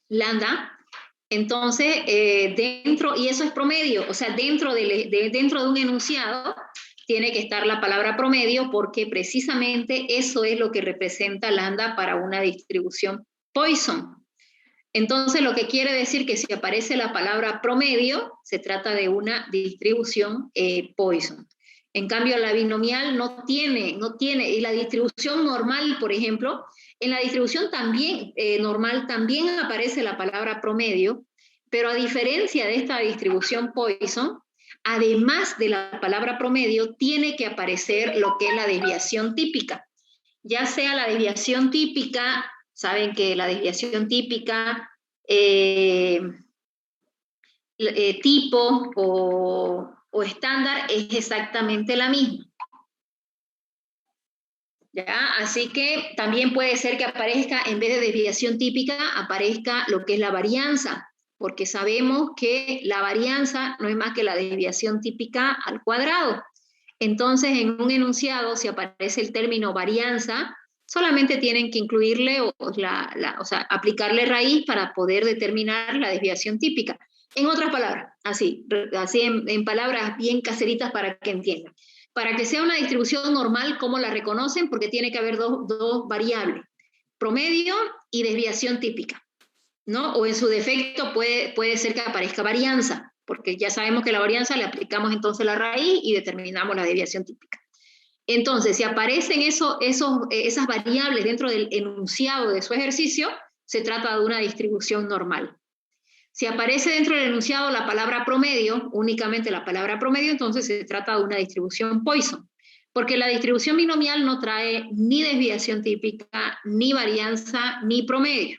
lambda, entonces dentro, y eso es promedio, o sea, dentro de un enunciado tiene que estar la palabra promedio, porque precisamente eso es lo que representa lambda para una distribución Poisson. Entonces, lo que quiere decir que si aparece la palabra promedio, se trata de una distribución Poisson. En cambio, la binomial no tiene, y la distribución normal, por ejemplo, en la distribución también, normal también aparece la palabra promedio, pero a diferencia de esta distribución Poisson, además de la palabra promedio, tiene que aparecer lo que es la desviación típica. Ya sea la desviación típica, saben que la desviación típica, tipo o estándar es exactamente la misma. ¿Ya? Así que también puede ser que aparezca, en vez de desviación típica, aparezca lo que es la varianza, porque sabemos que la varianza no es más que la desviación típica al cuadrado. Entonces, en un enunciado, si aparece el término varianza, solamente tienen que incluirle, o sea, aplicarle raíz para poder determinar la desviación típica. En otras palabras, así en palabras bien caseritas para que entiendan. Para que sea una distribución normal, ¿cómo la reconocen? Porque tiene que haber dos variables, promedio y desviación típica, ¿no? O en su defecto puede ser que aparezca varianza, porque ya sabemos que la varianza le aplicamos entonces la raíz y determinamos la desviación típica. Entonces, si aparecen esas variables dentro del enunciado de su ejercicio, se trata de una distribución normal. Si aparece dentro del enunciado la palabra promedio, únicamente la palabra promedio, entonces se trata de una distribución Poisson, porque la distribución binomial no trae ni desviación típica, ni varianza, ni promedio.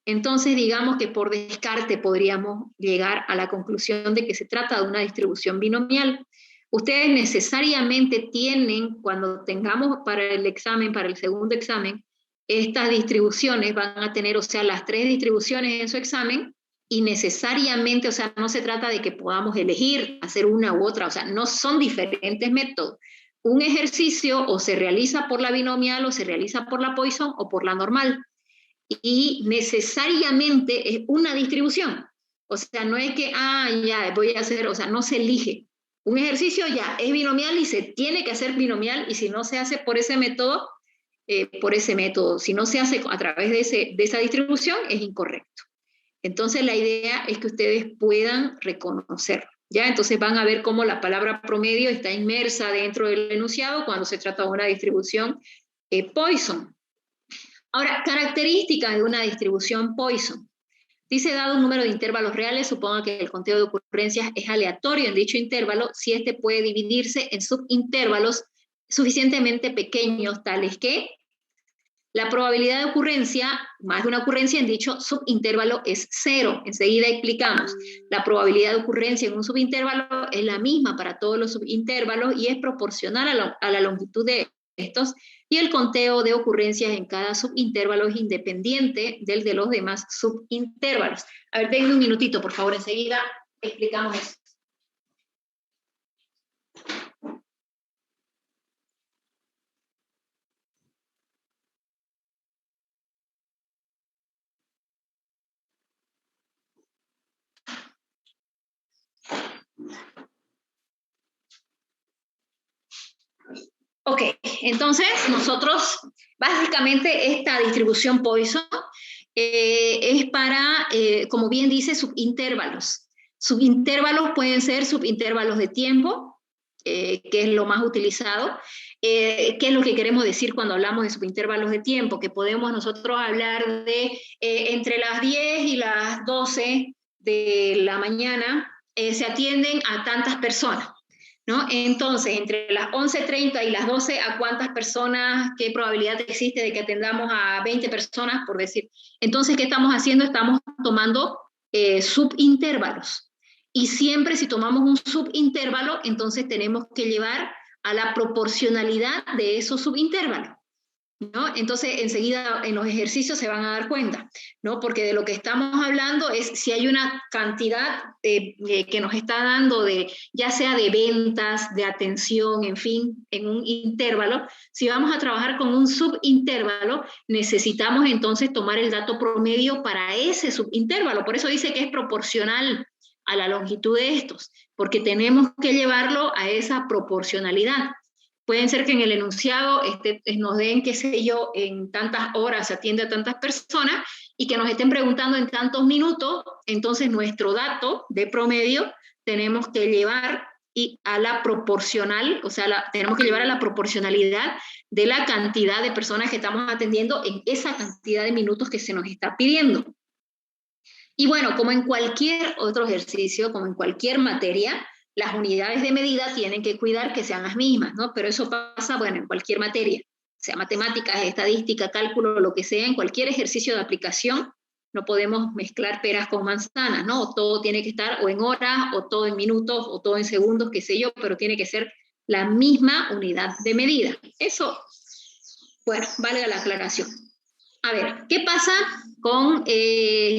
Entonces, digamos que por descarte podríamos llegar a la conclusión de que se trata de una distribución binomial. Ustedes necesariamente tienen, cuando tengamos para el examen, para el segundo examen, estas distribuciones van a tener, o sea, las tres distribuciones en su examen, y necesariamente, o sea, no se trata de que podamos elegir hacer una u otra, o sea, no son diferentes métodos. Un ejercicio o se realiza por la binomial o se realiza por la Poisson o por la normal. Y necesariamente es una distribución. O sea, no es que, ya voy a hacer, o sea, no se elige. Un ejercicio ya es binomial y se tiene que hacer binomial, y si no se hace por ese método, si no se hace a través de esa distribución, es incorrecto. Entonces la idea es que ustedes puedan reconocerlo. ¿Ya? Entonces van a ver cómo la palabra promedio está inmersa dentro del enunciado cuando se trata de una distribución Poisson. Ahora, características de una distribución Poisson. Dice, dado un número de intervalos reales, suponga que el conteo de ocurrencias es aleatorio en dicho intervalo, si este puede dividirse en subintervalos suficientemente pequeños, tales que la probabilidad de ocurrencia, más de una ocurrencia en dicho subintervalo es 0. Enseguida explicamos. La probabilidad de ocurrencia en un subintervalo es la misma para todos los subintervalos y es proporcional a la longitud de estos, y el conteo de ocurrencias en cada subintervalo es independiente del de los demás subintervalos. A ver, denme un minutito, por favor, enseguida explicamos eso. Ok, entonces nosotros, básicamente esta distribución Poisson es para, como bien dice, subintervalos. Subintervalos pueden ser subintervalos de tiempo, que es lo más utilizado. ¿Qué es lo que queremos decir cuando hablamos de subintervalos de tiempo? Que podemos nosotros hablar de entre las 10 y las 12 de la mañana se atienden a tantas personas, ¿no? Entonces, entre las 11:30 y las 12, ¿a cuántas personas, qué probabilidad existe de que atendamos a 20 personas, por decir? Entonces, ¿qué estamos haciendo? Estamos tomando subintervalos. Y siempre si tomamos un subintervalo, entonces tenemos que llevar a la proporcionalidad de esos subintervalos, ¿no? Entonces, enseguida en los ejercicios se van a dar cuenta, ¿no? Porque de lo que estamos hablando es si hay una cantidad que nos está dando, ya sea de ventas, de atención, en fin, en un intervalo. Si vamos a trabajar con un subintervalo, necesitamos entonces tomar el dato promedio para ese subintervalo. Por eso dice que es proporcional a la longitud de estos, porque tenemos que llevarlo a esa proporcionalidad. Pueden ser que en el enunciado nos den, qué sé yo, en tantas horas se atiende a tantas personas y que nos estén preguntando en tantos minutos, entonces nuestro dato de promedio tenemos que llevar a la proporcional, o sea, tenemos que llevar a la proporcionalidad de la cantidad de personas que estamos atendiendo en esa cantidad de minutos que se nos está pidiendo. Y bueno, como en cualquier otro ejercicio, como en cualquier materia, las unidades de medida tienen que cuidar que sean las mismas, ¿no? Pero eso pasa, bueno, en cualquier materia, sea matemáticas, estadística, cálculo, lo que sea, en cualquier ejercicio de aplicación, no podemos mezclar peras con manzanas, ¿no? Todo tiene que estar o en horas, o todo en minutos, o todo en segundos, qué sé yo, pero tiene que ser la misma unidad de medida. Eso, bueno, valga la aclaración. A ver, ¿qué pasa con,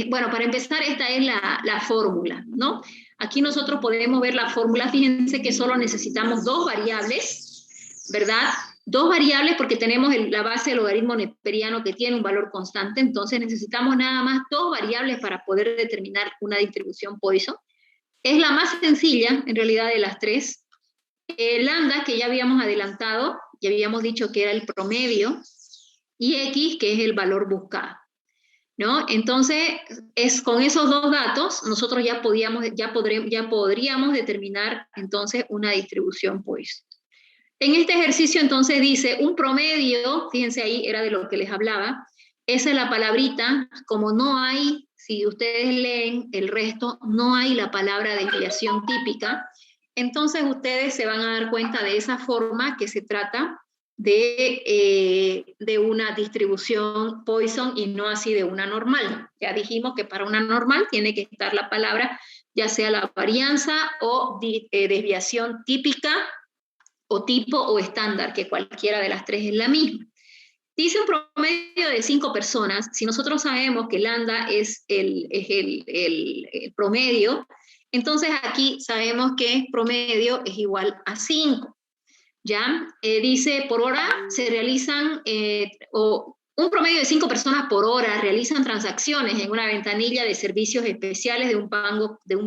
bueno, para empezar, esta es la fórmula, ¿no? Aquí nosotros podemos ver la fórmula. Fíjense que solo necesitamos dos variables, ¿verdad? Dos variables porque tenemos la base del logaritmo neperiano que tiene un valor constante, entonces necesitamos nada más dos variables para poder determinar una distribución Poisson. Es la más sencilla, en realidad, de las tres. Lambda, que ya habíamos adelantado, ya habíamos dicho que era el promedio, y X, que es el valor buscado, ¿no? Entonces, con esos dos datos, nosotros ya podríamos determinar entonces una distribución Poisson. En este ejercicio entonces dice un promedio, fíjense ahí, era de lo que les hablaba, esa es la palabrita, como no hay, si ustedes leen el resto, no hay la palabra desviación típica, entonces ustedes se van a dar cuenta de esa forma que se trata de una distribución Poisson y no así de una normal. Ya dijimos que para una normal tiene que estar la palabra, ya sea la varianza o desviación típica o tipo o estándar, que cualquiera de las tres es la misma. Dice un promedio de 5 personas. Si nosotros sabemos que lambda es el promedio, entonces aquí sabemos que promedio es igual a 5. ¿Ya? Dice, por hora se realizan, un promedio de 5 personas por hora realizan transacciones en una ventanilla de servicios especiales de un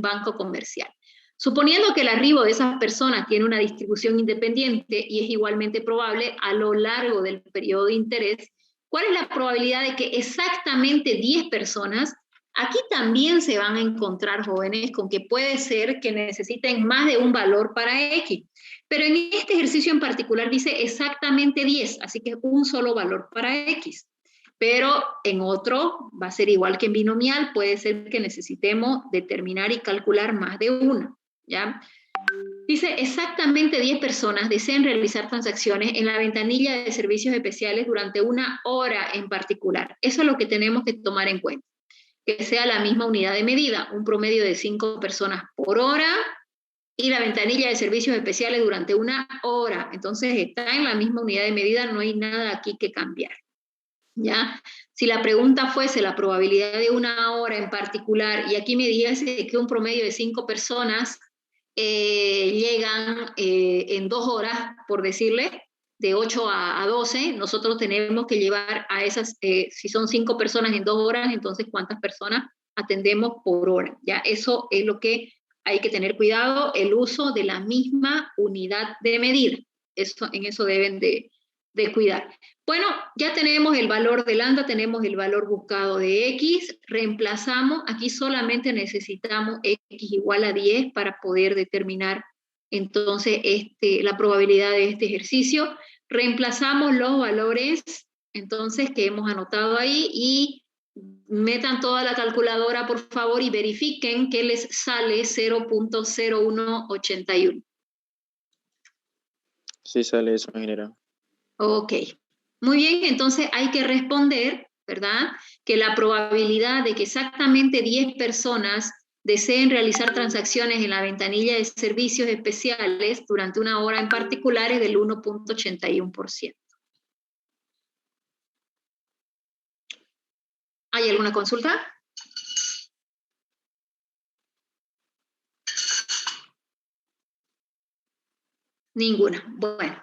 banco comercial. Suponiendo que el arribo de esas personas tiene una distribución independiente y es igualmente probable a lo largo del periodo de interés, ¿cuál es la probabilidad de que exactamente 10 personas, aquí también se van a encontrar jóvenes con que puede ser que necesiten más de un valor para X? Pero en este ejercicio en particular dice exactamente 10, así que es un solo valor para X. Pero en otro va a ser igual que en binomial, puede ser que necesitemos determinar y calcular más de una. ¿Ya? Dice, exactamente 10 personas desean realizar transacciones en la ventanilla de servicios especiales durante una hora en particular. Eso es lo que tenemos que tomar en cuenta. Que sea la misma unidad de medida, un promedio de 5 personas por hora y la ventanilla de servicios especiales durante una hora. Entonces está en la misma unidad de medida, no hay nada aquí que cambiar. ¿Ya? Si la pregunta fuese la probabilidad de una hora en particular, y aquí me dijese que un promedio de 5 personas llegan en 2 horas, por decirle, de 8 a 12, nosotros tenemos que llevar a esas, si son 5 personas en 2 horas, entonces ¿cuántas personas atendemos por hora? ¿Ya? Eso es lo que hay que tener cuidado, el uso de la misma unidad de medida. En eso deben de cuidar. Bueno, ya tenemos el valor de lambda, tenemos el valor buscado de X, reemplazamos, aquí solamente necesitamos X igual a 10 para poder determinar entonces la probabilidad de este ejercicio. Reemplazamos los valores entonces que hemos anotado ahí y metan toda la calculadora por favor y verifiquen que les sale 0.0181. Sí sale eso, ingeniero. Ok, muy bien, entonces hay que responder, ¿verdad? Que la probabilidad de que exactamente 10 personas deseen realizar transacciones en la ventanilla de servicios especiales durante una hora en particular es del 1.81%. ¿Hay alguna consulta? Ninguna. Bueno.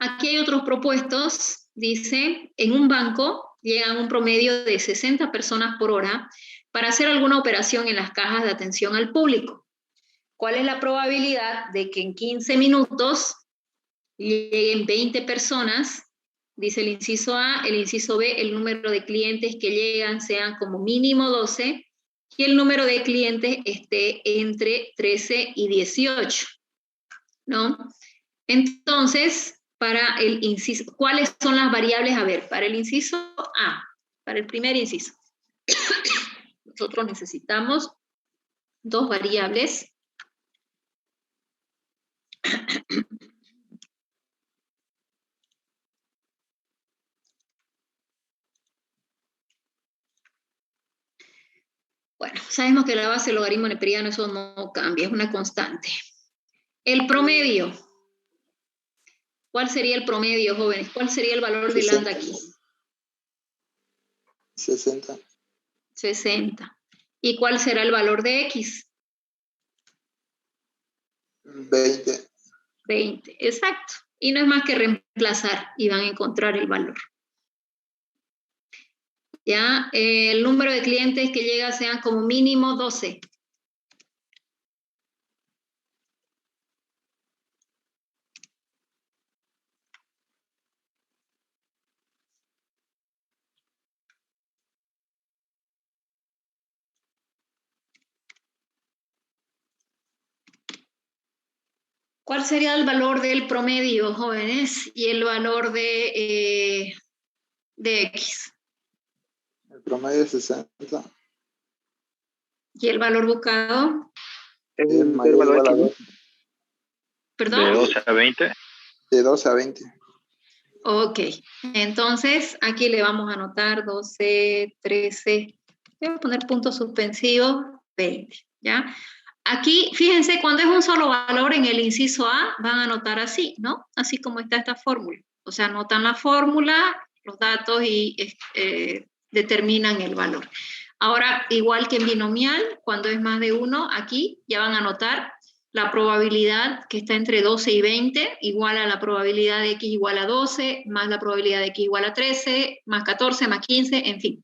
Aquí hay otros propuestos, dice, en un banco llegan un promedio de 60 personas por hora para hacer alguna operación en las cajas de atención al público. ¿Cuál es la probabilidad de que en 15 minutos lleguen 20 personas? Dice el inciso A, el inciso B, el número de clientes que llegan sean como mínimo 12 y el número de clientes esté entre 13 y 18, ¿no? Entonces, para el inciso, ¿cuáles son las variables? A ver, para el inciso A, para el primer inciso, nosotros necesitamos 2 variables. Bueno, sabemos que la base del logaritmo neperiano eso no cambia, es una constante. El promedio. ¿Cuál sería el promedio, jóvenes? ¿Cuál sería el valor de lambda aquí? 60. 60. ¿Y cuál será el valor de X? 20. 20, exacto. Y no es más que reemplazar y van a encontrar el valor. ¿Ya? El número de clientes que llega sean como mínimo 12. ¿Cuál sería el valor del promedio, jóvenes? Y el valor de X. El promedio es 60. ¿Y el valor buscado? Es mayor o igual a 12. ¿Perdón? ¿De 12 a 20? De 12 a 20. Ok, entonces aquí le vamos a anotar 12, 13, voy a poner puntos suspensivos, 20, ¿ya? Aquí, fíjense, cuando es un solo valor en el inciso A, van a anotar así, ¿no? Así como está esta fórmula. O sea, anotan la fórmula, los datos y determinan el valor. Ahora, igual que en binomial, cuando es más de 1, aquí ya van a anotar la probabilidad que está entre 12 y 20, igual a la probabilidad de x igual a 12, más la probabilidad de x igual a 13, más 14, más 15, en fin.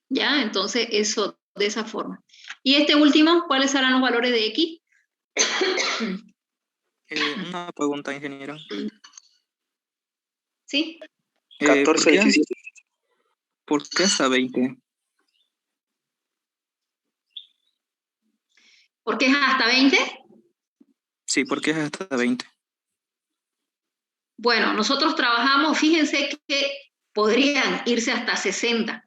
¿Ya? Entonces, eso de esa forma. Y este último, ¿cuáles serán los valores de x? Una pregunta, ingeniero. ¿Sí? 14, 17. ¿Por qué hasta 20? ¿Por qué es hasta 20? Sí, ¿por qué es hasta 20? Bueno, nosotros trabajamos, fíjense que podrían irse hasta 60,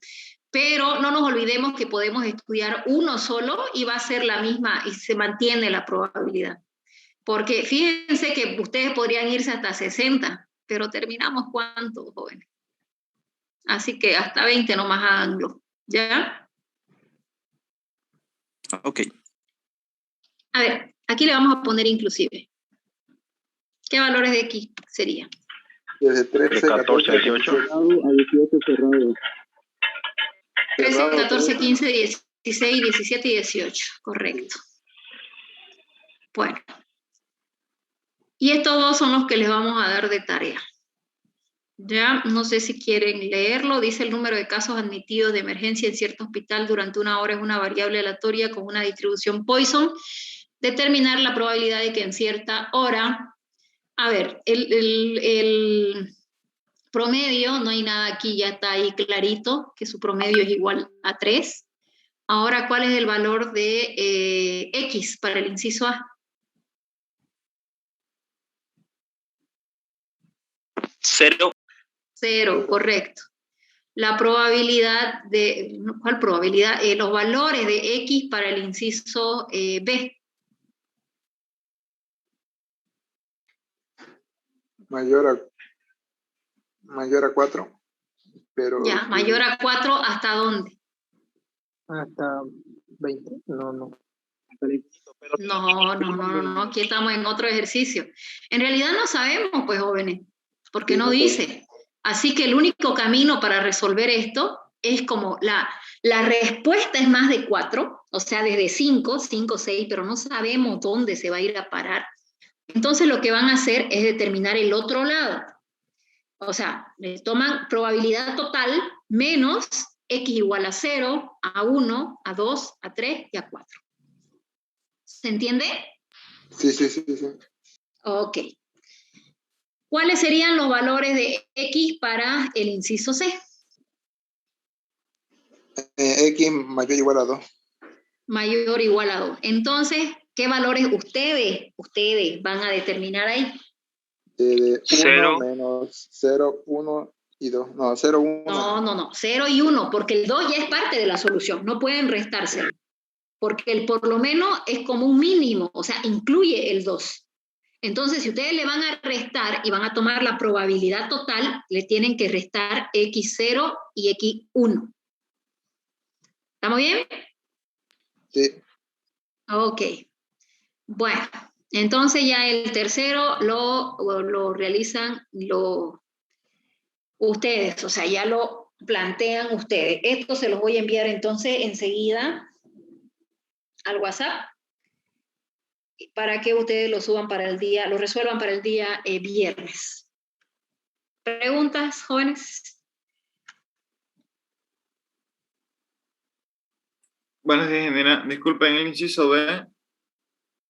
pero no nos olvidemos que podemos estudiar uno solo y va a ser la misma y se mantiene la probabilidad. Porque fíjense que ustedes podrían irse hasta 60, pero terminamos ¿cuántos, jóvenes? Así que hasta 20 nomás háganlo, ¿ya? Ok. A ver, aquí le vamos a poner inclusive. ¿Qué valores de x serían? Desde 13, 14, 18. a 18 cerrado. 13, 14, 15, 16, 17 y 18. Correcto. Bueno. Y estos dos son los que les vamos a dar de tarea. Ya, no sé si quieren leerlo. Dice: el número de casos admitidos de emergencia en cierto hospital durante una hora es una variable aleatoria con una distribución Poisson. Determinar la probabilidad de que en cierta hora... A ver, el promedio, no hay nada aquí, ya está ahí clarito, que su promedio es igual a 3. Ahora, ¿cuál es el valor de X para el inciso A? 0. 0, correcto. La probabilidad de... ¿Cuál probabilidad? Los valores de X para el inciso B. Mayor a 4. Pero Ya, mayor a 4, ¿hasta dónde? Hasta 20. No. No, aquí estamos en otro ejercicio. En realidad no sabemos, pues, jóvenes, porque no dice. Así que el único camino para resolver esto es como la respuesta es más de 4, o sea, desde 5, 6, pero no sabemos dónde se va a ir a parar. Entonces lo que van a hacer es determinar el otro lado. O sea, toman probabilidad total menos x igual a 0, a 1, a 2, a 3 y a 4. ¿Se entiende? Sí. Ok. ¿Cuáles serían los valores de x para el inciso C? X mayor o igual a 2. Mayor o igual a 2. Entonces, ¿qué valores ustedes van a determinar ahí? 1 menos 0, 1 y 2. No, 0, 1. No. 0 y 1, porque el 2 ya es parte de la solución. No pueden restárselo. Porque el por lo menos es como un mínimo, o sea, incluye el 2. Entonces, si ustedes le van a restar y van a tomar la probabilidad total, le tienen que restar x0 y x1. ¿Estamos bien? Sí. Ok. Bueno, entonces ya el tercero lo realizan ustedes, o sea, ya lo plantean ustedes. Esto se los voy a enviar entonces enseguida al WhatsApp para que ustedes lo suban para el día, lo resuelvan para el día viernes. ¿Preguntas, jóvenes? Bueno, ingeniera, disculpen, en el inciso B,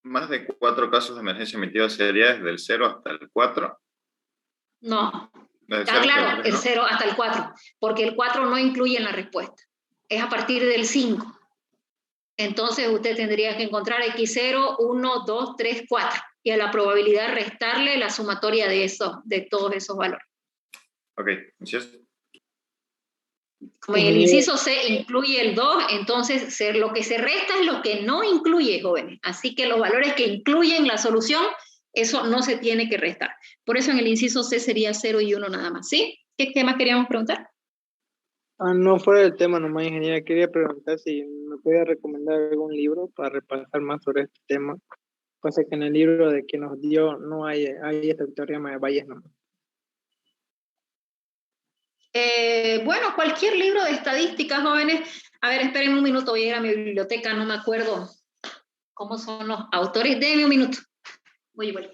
más de 4 casos de emergencia emitidos sería desde el 0 hasta el 4. No. Desde Está 0 hasta claro, el 3, el ¿no? 0 hasta el 4, porque el 4 no incluye en la respuesta. Es a partir del 5. Entonces usted tendría que encontrar x0, 1, 2, 3, 4. Y a la probabilidad restarle la sumatoria de todos esos valores. Ok, gracias. Como en el inciso C incluye el 2, entonces lo que se resta es lo que no incluye, jóvenes. Así que los valores que incluyen la solución, eso no se tiene que restar. Por eso en el inciso C sería 0 y 1 nada más. ¿Sí? ¿Qué más queríamos preguntar? No fuera del tema nomás, ingeniera. Quería preguntar si me podía recomendar algún libro para repasar más sobre este tema. Pasa que en el libro de que nos dio no hay este teorema de Bayes nomás. Bueno, cualquier libro de estadísticas, jóvenes. A ver, esperen un minuto, voy a ir a mi biblioteca, no me acuerdo cómo son los autores. Denme un minuto. Voy y vuelvo.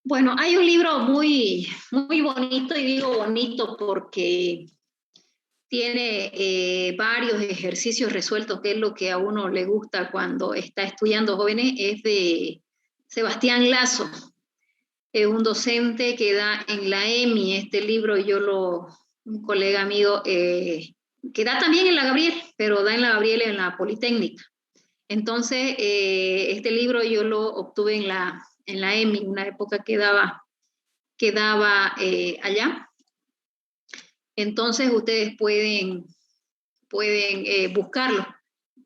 Bueno, hay un libro muy, muy bonito, y digo bonito porque tiene varios ejercicios resueltos, que es lo que a uno le gusta cuando está estudiando, jóvenes. Es de Sebastián Lazo, es un docente que da en la EMI. Este libro un colega amigo, que da también en la Gabriel, pero da en la Gabriel en la Politécnica. Entonces, este libro yo lo obtuve en la EMI, una época que daba allá. Entonces, ustedes pueden buscarlo.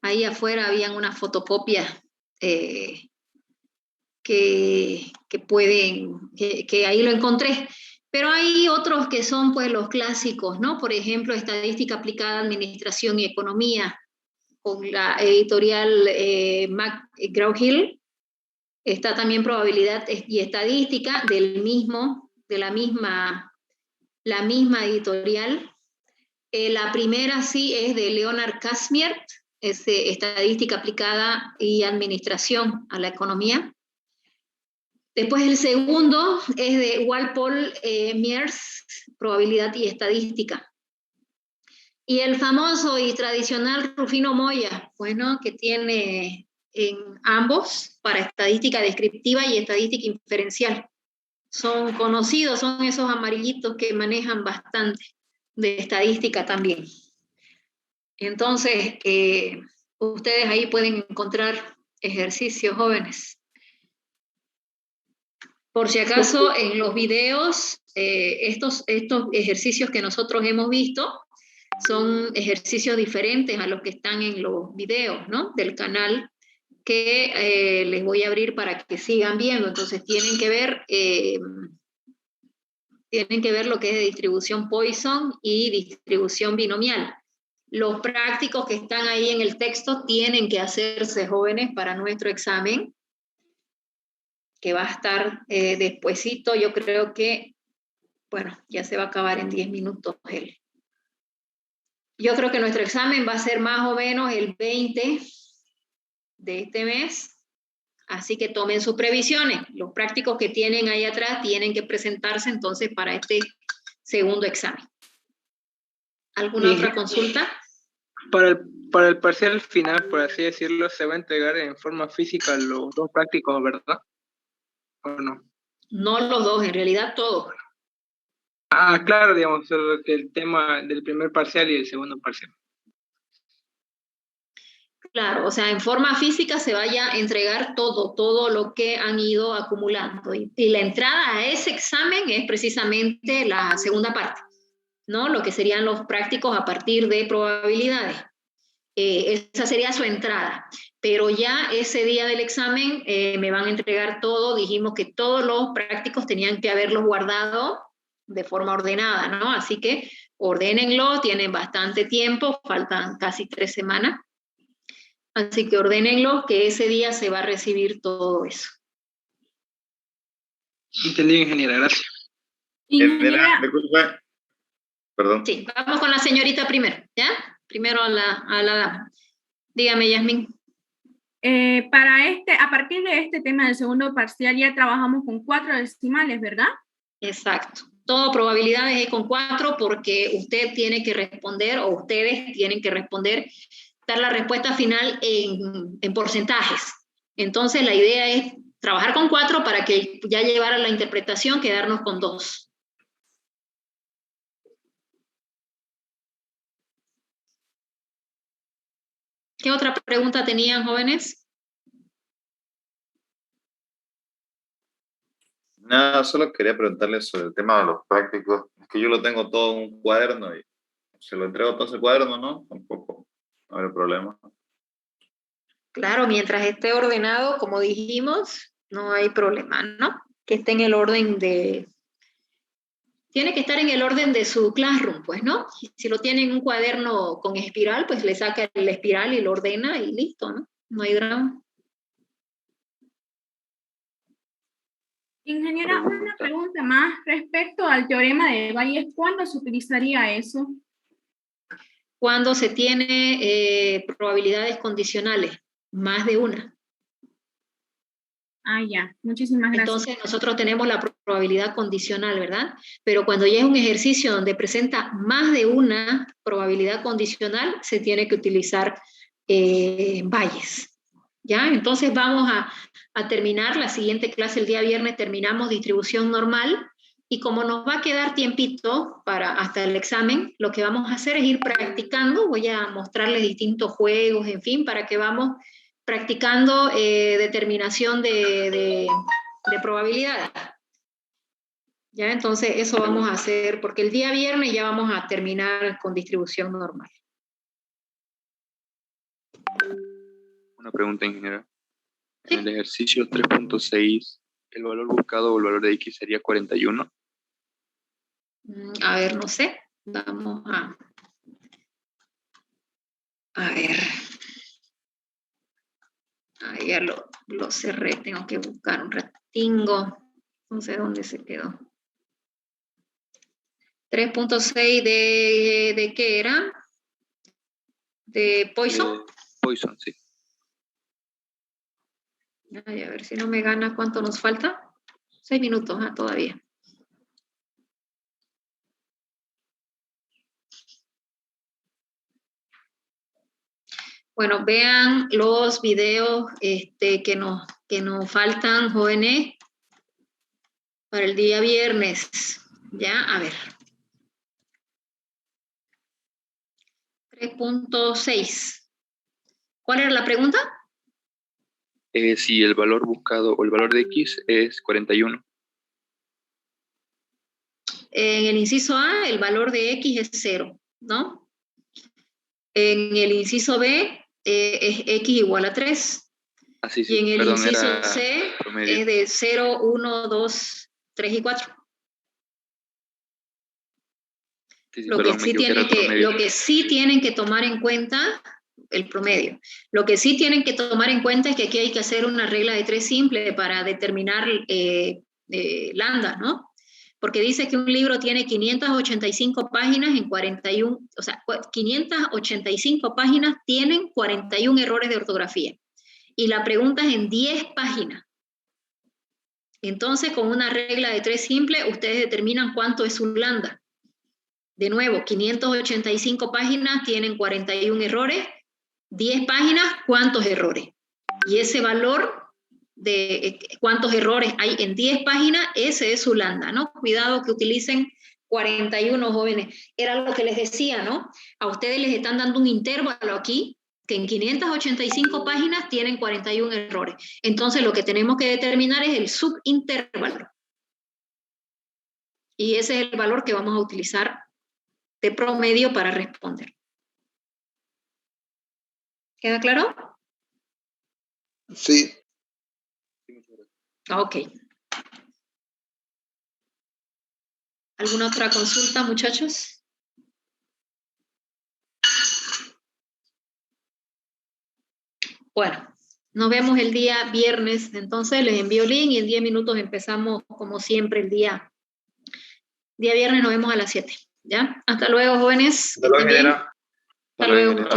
Ahí afuera habían unas fotocopias que ahí lo encontré. Pero hay otros que son pues los clásicos, ¿no? Por ejemplo, Estadística Aplicada, Administración y Economía, con la editorial McGraw-Hill. Está también Probabilidad y Estadística de la misma editorial. La primera sí es de Leonard Kazmiert, es Estadística Aplicada y Administración a la Economía. Después el segundo es de Walpole Mears, Probabilidad y Estadística. Y el famoso y tradicional Rufino Moya, bueno, que tiene en ambos para estadística descriptiva y estadística inferencial. Son conocidos, son esos amarillitos que manejan bastante de estadística también. Entonces, ustedes ahí pueden encontrar ejercicios, jóvenes. Por si acaso, en los videos, estos ejercicios que nosotros hemos visto son ejercicios diferentes a los que están en los videos, ¿no? Del canal, que les voy a abrir para que sigan viendo. Entonces tienen que ver lo que es de distribución Poisson y distribución binomial. Los prácticos que están ahí en el texto tienen que hacerse, jóvenes, para nuestro examen, que va a estar despuesito. Yo creo que, bueno, ya se va a acabar en 10 minutos él. Yo creo que nuestro examen va a ser más o menos el 20 de este mes, así que tomen sus previsiones. Los prácticos que tienen ahí atrás tienen que presentarse entonces para este segundo examen. ¿Alguna otra consulta? Para el parcial final, por así decirlo, se va a entregar en forma física los dos prácticos, ¿verdad? ¿O no? No los dos, en realidad todos. Ah, claro, digamos, solo que el tema del primer parcial y el segundo parcial. Claro, o sea, en forma física se vaya a entregar todo lo que han ido acumulando. Y la entrada a ese examen es precisamente la segunda parte, ¿no? Lo que serían los prácticos a partir de probabilidades. Esa sería su entrada. Pero ya ese día del examen me van a entregar todo. Dijimos que todos los prácticos tenían que haberlos guardado de forma ordenada, ¿no? Así que ordénenlo, tienen bastante tiempo, faltan casi 3 semanas. Así que ordénenlo, que ese día se va a recibir todo eso. Entendido, ingeniera, gracias. Ingeniera, Disculpe. Perdón. Sí, vamos con la señorita primero, ¿ya? Primero a la dama. Dígame, Yasmín. a partir de este tema del segundo parcial ya trabajamos con 4 decimales, ¿verdad? Exacto. Todo probabilidades es con 4 porque usted tiene que responder, o ustedes tienen que responder, dar la respuesta final en porcentajes. Entonces la idea es trabajar con 4 para que ya llevar a la interpretación, quedarnos con 2. ¿Qué otra pregunta tenían, jóvenes? Nada, solo quería preguntarles sobre el tema de los prácticos. Es que yo lo tengo todo en un cuaderno y se lo entrego todo ese cuaderno, ¿no? Tampoco no habrá problema. Claro, mientras esté ordenado, como dijimos, no hay problema, ¿no? Que esté en el orden de... Tiene que estar en el orden de su classroom, pues, ¿no? Si lo tiene en un cuaderno con espiral, pues le saca la espiral y lo ordena y listo, ¿no? No hay drama. Ingeniera, una pregunta más respecto al teorema de Bayes. ¿Cuándo se utilizaría eso? Cuando se tiene probabilidades condicionales, más de una. Ah, ya. Muchísimas gracias. Entonces nosotros tenemos la probabilidad condicional, ¿verdad? Pero cuando ya es un ejercicio donde presenta más de una probabilidad condicional, se tiene que utilizar Bayes. ¿Ya? Entonces vamos a terminar la siguiente clase el día viernes, terminamos distribución normal, y como nos va a quedar tiempito hasta el examen, lo que vamos a hacer es ir practicando. Voy a mostrarles distintos juegos, en fin, para que vamos practicando determinación de probabilidades. Ya, entonces eso vamos a hacer, porque el día viernes ya vamos a terminar con distribución normal. Una pregunta, ingeniera. En el ejercicio 3.6, ¿el valor buscado o el valor de X sería 41? A ver, no sé. Vamos a ver. Ahí ya lo cerré, tengo que buscar un ratingo. No sé dónde se quedó. 3.6 ¿de qué era? ¿De Poisson? Poisson, sí. Ay, a ver si no me gana, ¿cuánto nos falta? 6 minutos todavía. Bueno, vean los videos que nos faltan, jóvenes, para el día viernes. Ya, a ver. 3.6. ¿Cuál era la pregunta? Si el valor buscado o el valor de X es 41. En el inciso A, el valor de X es 0, ¿no? En el inciso B, es X igual a 3. Sí, y en el perdón, inciso C promedio. es de 0, 1, 2, 3 y 4. Sí, Lo perdón, que sí tienen que tomar en cuenta, el promedio. Lo que sí tienen que tomar en cuenta es que aquí hay que hacer una regla de 3 simple para determinar lambda, ¿no? Porque dice que un libro tiene 585 páginas en 41, o sea, 585 páginas tienen 41 errores de ortografía. Y la pregunta es en 10 páginas. Entonces, con una regla de 3 simple, ustedes determinan cuánto es su lambda. De nuevo, 585 páginas tienen 41 errores, 10 páginas, ¿cuántos errores? Y ese valor de cuántos errores hay en 10 páginas, ese es su lambda, ¿no? Cuidado que utilicen 41, jóvenes. Era lo que les decía, ¿no? A ustedes les están dando un intervalo aquí, que en 585 páginas tienen 41 errores. Entonces, lo que tenemos que determinar es el subintervalo. Y ese es el valor que vamos a utilizar de promedio para responder. ¿Queda claro? Sí. Ok. ¿Alguna otra consulta, muchachos? Bueno, nos vemos el día viernes, entonces les envío link y en 10 minutos empezamos como siempre el día viernes, nos vemos a las 7, ¿ya? Hasta luego, jóvenes. Hasta luego, ¿Estén bien? ingeniera. Hasta luego.